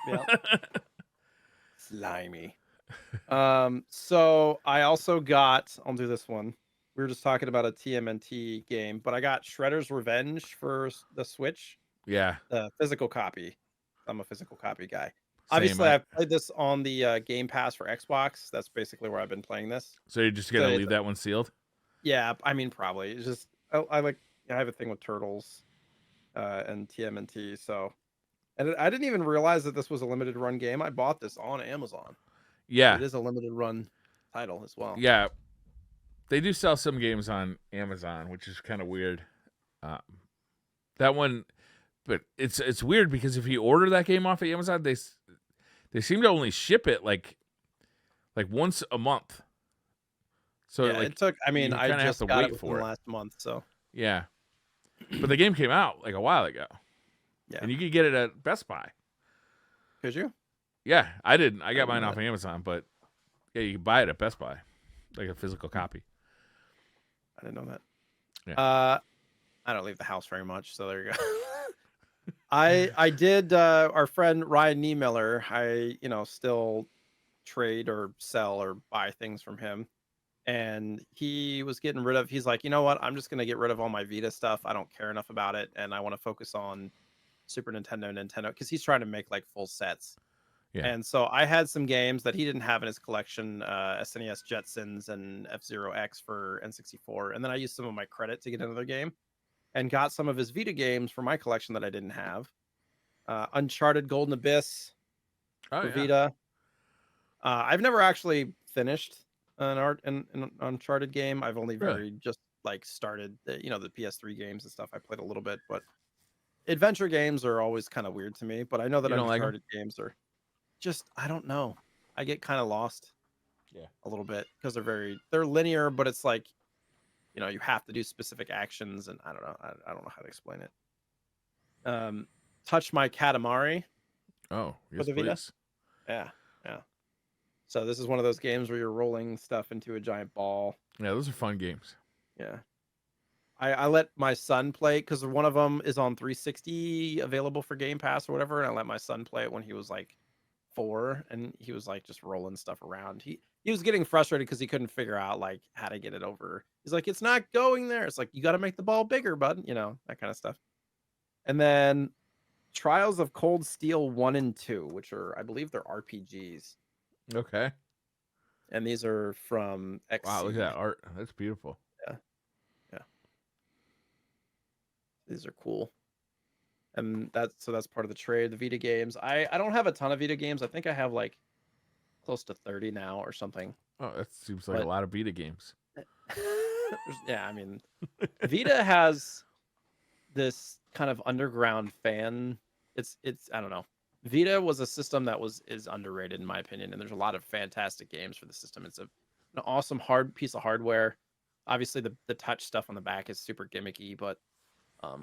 Slimy. So I also got. I'll do this one. We were just talking about a TMNT game, but I got Shredder's Revenge for the Switch, Yeah. the physical copy. I'm a physical copy guy. Same. Obviously, I've played this on the Game Pass for Xbox. That's basically where I've been playing this. So you're just So gonna leave that one sealed? yeah, I mean, probably. It's just I have a thing with Turtles and TMNT. So, and I didn't even realize that this was a limited run game. I bought this on Amazon. Yeah. It is a limited run title as well. Yeah. They do sell some games on Amazon, which is kind of weird. That one, but it's weird because if you order that game off of Amazon, they seem to only ship it like once a month. So Yeah, it took. I mean, I have just to got wait it within for the it. last month. So Yeah, but the game came out like a while ago, yeah, and you could get it at Best Buy. could you? Yeah, I didn't. I got didn't mine know off of Amazon, but yeah, you can buy it at Best Buy, like a physical copy. I didn't know that. Yeah. I don't leave the house very much, so there you go. I did. Our friend Ryan Niemiller. I still trade or sell or buy things from him. And he was getting rid of. He's like, you know what? I'm just gonna get rid of all my Vita stuff. I don't care enough about it, and I want to focus on Super Nintendo, because he's trying to make like full sets. Yeah. And so I had some games that he didn't have in his collection, SNES Jetsons and F-Zero X for N64, and then I used some of my credit to get another game, and got some of his Vita games for my collection that I didn't have. Uncharted Golden Abyss Oh for yeah. Vita. I've never actually finished an Uncharted game. I've only Really? just like started the PS3 games and stuff. I played a little bit, but adventure games are always kind of weird to me. But I know that You don't like 'em? Uncharted games are just, I don't know. I get kind of lost Yeah. a little bit because they're linear, but it's like you have to do specific actions, and I don't know. I don't know how to explain it. Touch My Katamari Oh for yes, the Vita. please. Yeah. So this is one of those games where you're rolling stuff into a giant ball. Yeah, those are fun games. Yeah. I let my son play because one of them is on 360 available for Game Pass or whatever, and I let my son play it when he was like 4, and he was like just rolling stuff around. He was getting frustrated because he couldn't figure out like how to get it over. He's like, it's not going there. It's like, you got to make the ball bigger, bud. That kind of stuff. And then Trials of Cold Steel 1 and 2, which are, I believe, they're RPGs. Okay. And these are from X. Wow, look at that art. That's beautiful. Yeah. These are cool. And that's part of the trade, the Vita games. I don't have a ton of Vita games. I think I have like close to 30 now or something. Oh, that seems like a lot of Vita games. Yeah, I mean, Vita has this kind of underground fan. It's I don't know. Vita was a system that is underrated in my opinion, and there's a lot of fantastic games for the system. It's an awesome hard piece of hardware. Obviously, the touch stuff on the back is super gimmicky, but I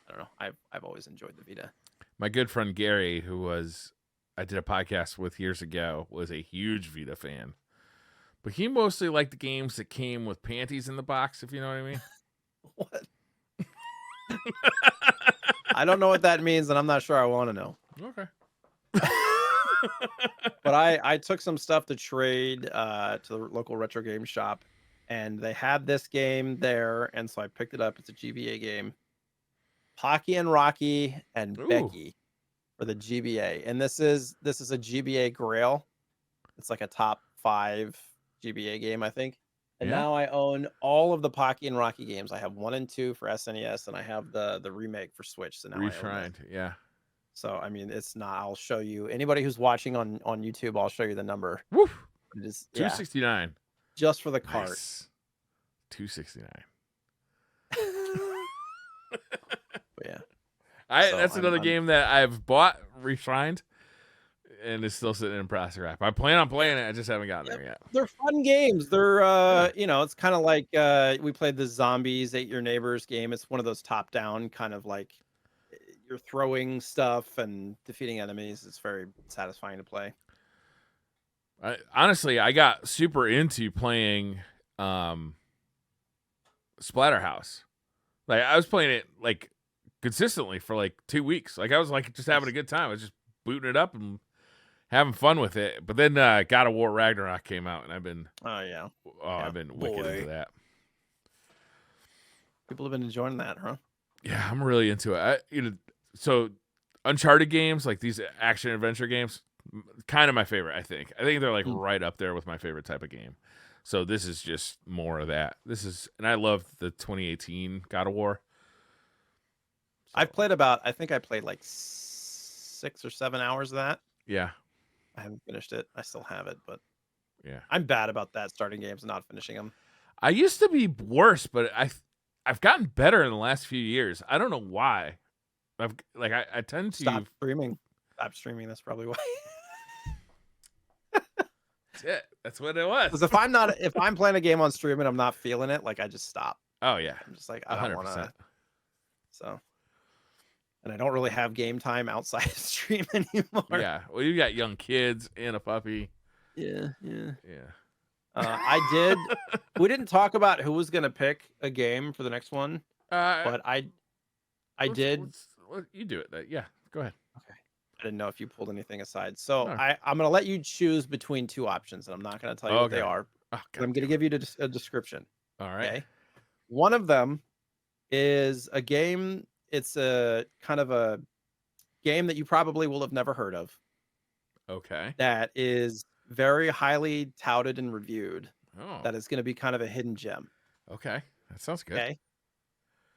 don't know. I've always enjoyed the Vita. My good friend Gary, who I did a podcast with years ago, was a huge Vita fan. But he mostly liked the games that came with panties in the box, if you know what I mean. What? I don't know what that means, and I'm not sure I want to know. Okay. But I took some stuff to trade to the local retro game shop, and they had this game there, and so I picked it up. It's a GBA game. Pocky and Rocky and Ooh. Becky for the GBA, and this is a GBA Grail. It's like a top 5 GBA game, I think. And now I own all of the Pocky and Rocky games. I have 1 and 2 for SNES, and I have the remake for Switch. So now Reshrined, yeah. So I mean, it's not. I'll show you. Anybody who's watching on YouTube, I'll show you the number. Woof. It is 269. Just for the cart. Nice. 269. But yeah. That's another game that I've bought, reshrined, and it's still sitting in plastic wrap. I plan on playing it. I just haven't gotten there yet. They're fun games. They're it's kind of like we played the Zombies Ate Your Neighbors game. It's one of those top-down kind of like you're throwing stuff and defeating enemies. It's very satisfying to play. Honestly, I got super into playing Splatterhouse. Like I was playing it like consistently for like 2 weeks. Like I was like just having a good time. I was just booting it up and having fun with it. But then God of War Ragnarok came out, and I've been I've been wicked into that. People have been enjoying that, huh? Yeah, I'm really into it. So Uncharted games, like these action adventure games, kind of my favorite. I think they're like right up there with my favorite type of game. So this is just more of that. And I love the 2018 God of War. So, I think I played like 6 or 7 hours of that. Yeah. I haven't finished it. I still have it, but yeah, I'm bad about that, starting games and not finishing them. I used to be worse, but I've gotten better in the last few years. I don't know why. I tend to stop streaming. That's probably why. That's it. That's what it was. Because if I'm playing a game on stream and I'm not feeling it, like I just stop. Oh yeah. I'm just like I don't 100%. want to. So. And I don't really have game time outside of stream anymore. Yeah. Well, you got young kids and a puppy. Yeah. I did. We didn't talk about who was gonna pick a game for the next one, but I did. You do it. Yeah. Go ahead. Okay. I didn't know if you pulled anything aside, so No. I'm gonna let you choose between 2 options, and I'm not gonna tell you what they are. Oh, I'm gonna give you a description. All right. Okay. One of them is a game. It's a kind of a game that you probably will have never heard of. Okay. That is very highly touted and reviewed. Oh. That is going to be kind of a hidden gem. Okay. That sounds good. Okay.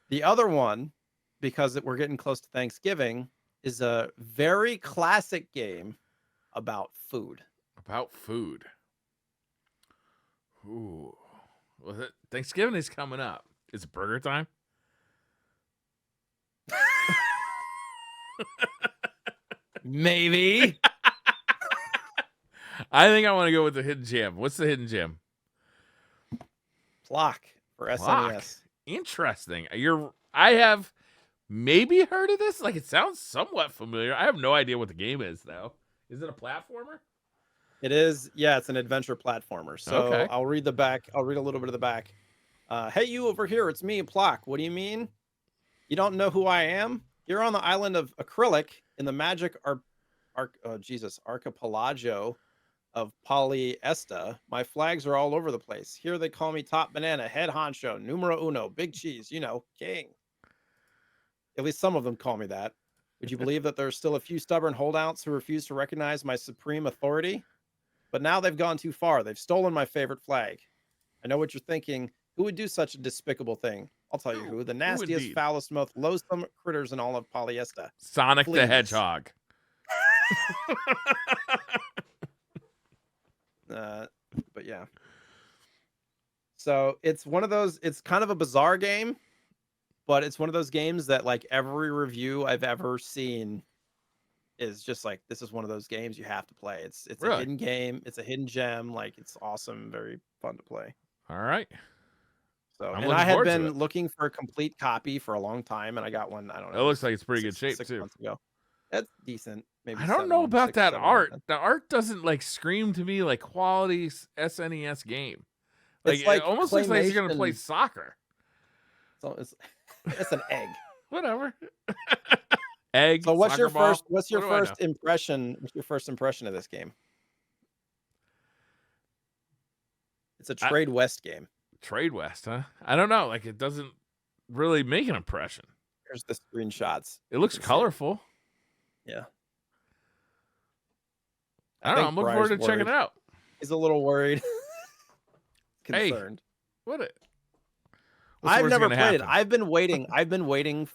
The other one, because we're getting close to Thanksgiving, is a very classic game about food. About food. Ooh. Well, Thanksgiving is coming up. It's burger time. Maybe. I think I want to go with the hidden gem. What's the hidden gem? Flock for Flock. SNES. Interesting. I have maybe heard of this. Like it sounds somewhat familiar. I have no idea what the game is though. Is it a platformer? It is. Yeah, it's an adventure platformer. So Okay. I'll read the back. I'll read a little bit of the back. Hey, you over here. It's me, Plock. What do you mean? You don't know who I am? You're on the island of Acrylic in the magic archipelago of Polyesta. My flags are all over the place. Here they call me Top Banana, Head Honcho, Numero Uno, Big Cheese, King. At least some of them call me that. Would you believe that there's still a few stubborn holdouts who refuse to recognize my supreme authority? But now they've gone too far. They've stolen my favorite flag. I know what you're thinking. Who would do such a despicable thing? I'll tell you who. The nastiest, indeed? foulest, most loathsome critters in all of Polyesta. Sonic the Please. Hedgehog. But yeah. So it's one of those, it's kind of a bizarre game, but it's one of those games that like every review I've ever seen is just like, this is one of those games you have to play. It's Really? a hidden game. It's a hidden gem. Like it's awesome. Very fun to play. All right. So, I'm and looking I had forward to been it. looking for a complete copy for a long time, and I got one. I don't know. It looks like it's pretty good 6 shape too. months ago. That's decent. Maybe I don't know about 6, that 7 art. months. The art doesn't like scream to me like quality SNES game. Like, It's like it almost looks like you're gonna play claymation. soccer. So it's an egg. Whatever. Egg. So what's soccer your ball? first? What's your What do I know? first impression? What's your first impression of this game? It's a Trade West game. Trade West, huh? I don't know. Like it doesn't really make an impression. Here's the screenshots. It looks You can see it. colorful. Yeah. I don't know. think I'm looking forward to Briar's checking it worried. out. He's a little worried. Hey. Concerned. What's I've worse never gonna played it. happen? I've been waiting. I've been waiting.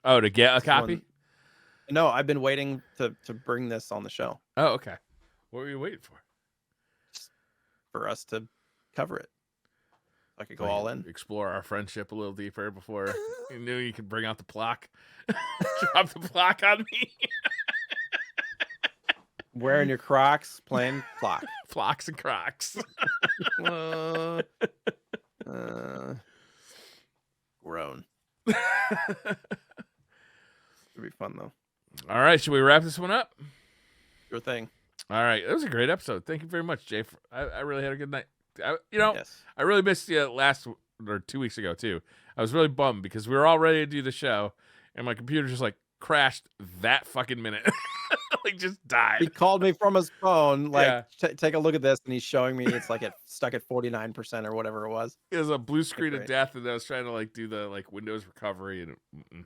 Oh, to get a This copy? one- No, I've been waiting to bring this on the show Oh, okay. What were you waiting for? for us to cover it. So I could go Like, all in. Explore our friendship a little deeper before you knew you could bring out the block. Drop the block on me. Wearing your Crocs, playing Flock. Flocks and Crocs. Grown. It'll be fun though. All right, should we wrap this one up? Your thing. All right, it was a great episode. Thank you very much, Jay. I really had a good night. I really Yes. missed you last or 2 weeks ago too. I was really bummed because we were all ready to do the show, and my computer just like crashed that fucking minute, like just He died. called me from his phone, like, Yeah. take a look at this, and he's showing me it's like stuck at 49% or whatever it was. It was a blue screen of great. death, and I was trying to like do the like Windows recovery, and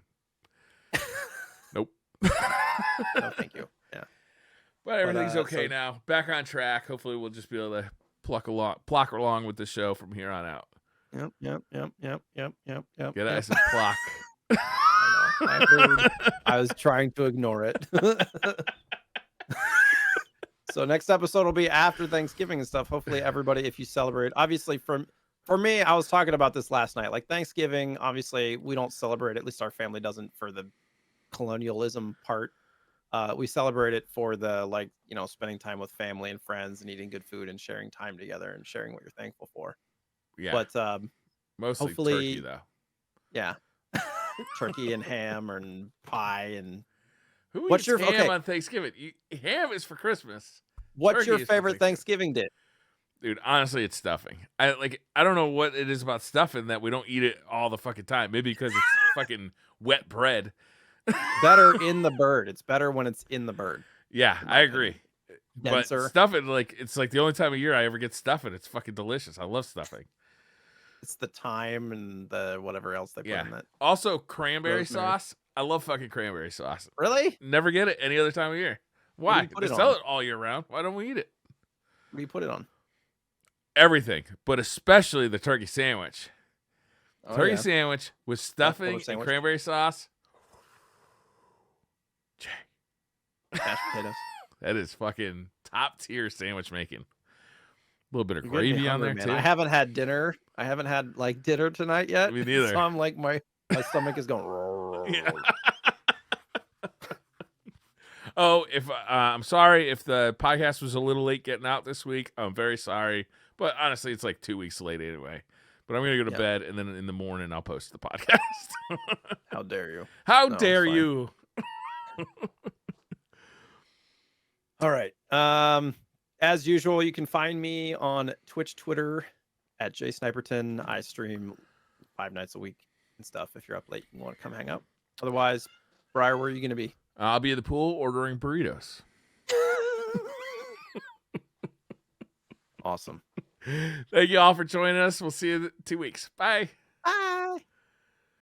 nope. No, thank you. Yeah. But everything's okay so- now. Back on track. Hopefully, we'll just be able to pluck along with the show from here on out. Yep. Get it? I said pluck. I heard. I was trying to ignore it. So next episode will be after Thanksgiving and stuff. Hopefully, everybody, if you celebrate, obviously, for me, I was talking about this last night. Like Thanksgiving, obviously, we don't celebrate. At least our family doesn't for the colonialism part. We celebrate it for the spending time with family and friends and eating good food and sharing time together and sharing what you're thankful for. Yeah, But mostly hopefully, turkey though. Yeah, turkey and ham and pie and. Who What's eats your ham okay? on Thanksgiving? Ham is for Christmas. What's Turkey your is for favorite Thanksgiving dish? Dude, honestly, it's stuffing. I don't know what it is about stuffing that we don't eat it all the fucking time. Maybe because it's fucking wet bread. Better in the bird. It's better when it's in the bird. Yeah, I agree. Denser. But stuffing, it's like the only time of year I ever get stuffing. It's fucking delicious. I love stuffing. It's the thyme and the whatever else they put in that. Also, cranberry Rosemary. sauce. I love fucking cranberry sauce. Really? Never get it any other time of year. What do Why? you put They it sell on? it all year round. Why don't we eat it? What do you put it on? Everything, but especially the turkey sandwich. Oh, Turkey yeah. sandwich with stuffing and sandwich. cranberry sauce. Mashed potatoes. That is fucking top tier sandwich making. A little bit of You're getting me gravy on hungry, there man. too. I haven't had dinner. I haven't had dinner tonight yet. Me neither. So I'm like my stomach is going. Yeah. Oh, if I'm sorry if the podcast was a little late getting out this week. I'm very sorry, but honestly, it's like 2 weeks late anyway. But I'm gonna go to bed, and then in the morning I'll post the podcast. How dare you? How No, dare it's fine. you? All right. As usual, you can find me on Twitch, Twitter at JSniperton. I stream 5 nights a week and stuff. If you're up late and want to come hang out. Otherwise, Briar, where are you going to be? I'll be at the pool ordering burritos. Awesome. Thank you all for joining us. We'll see you in 2 weeks. Bye. Bye.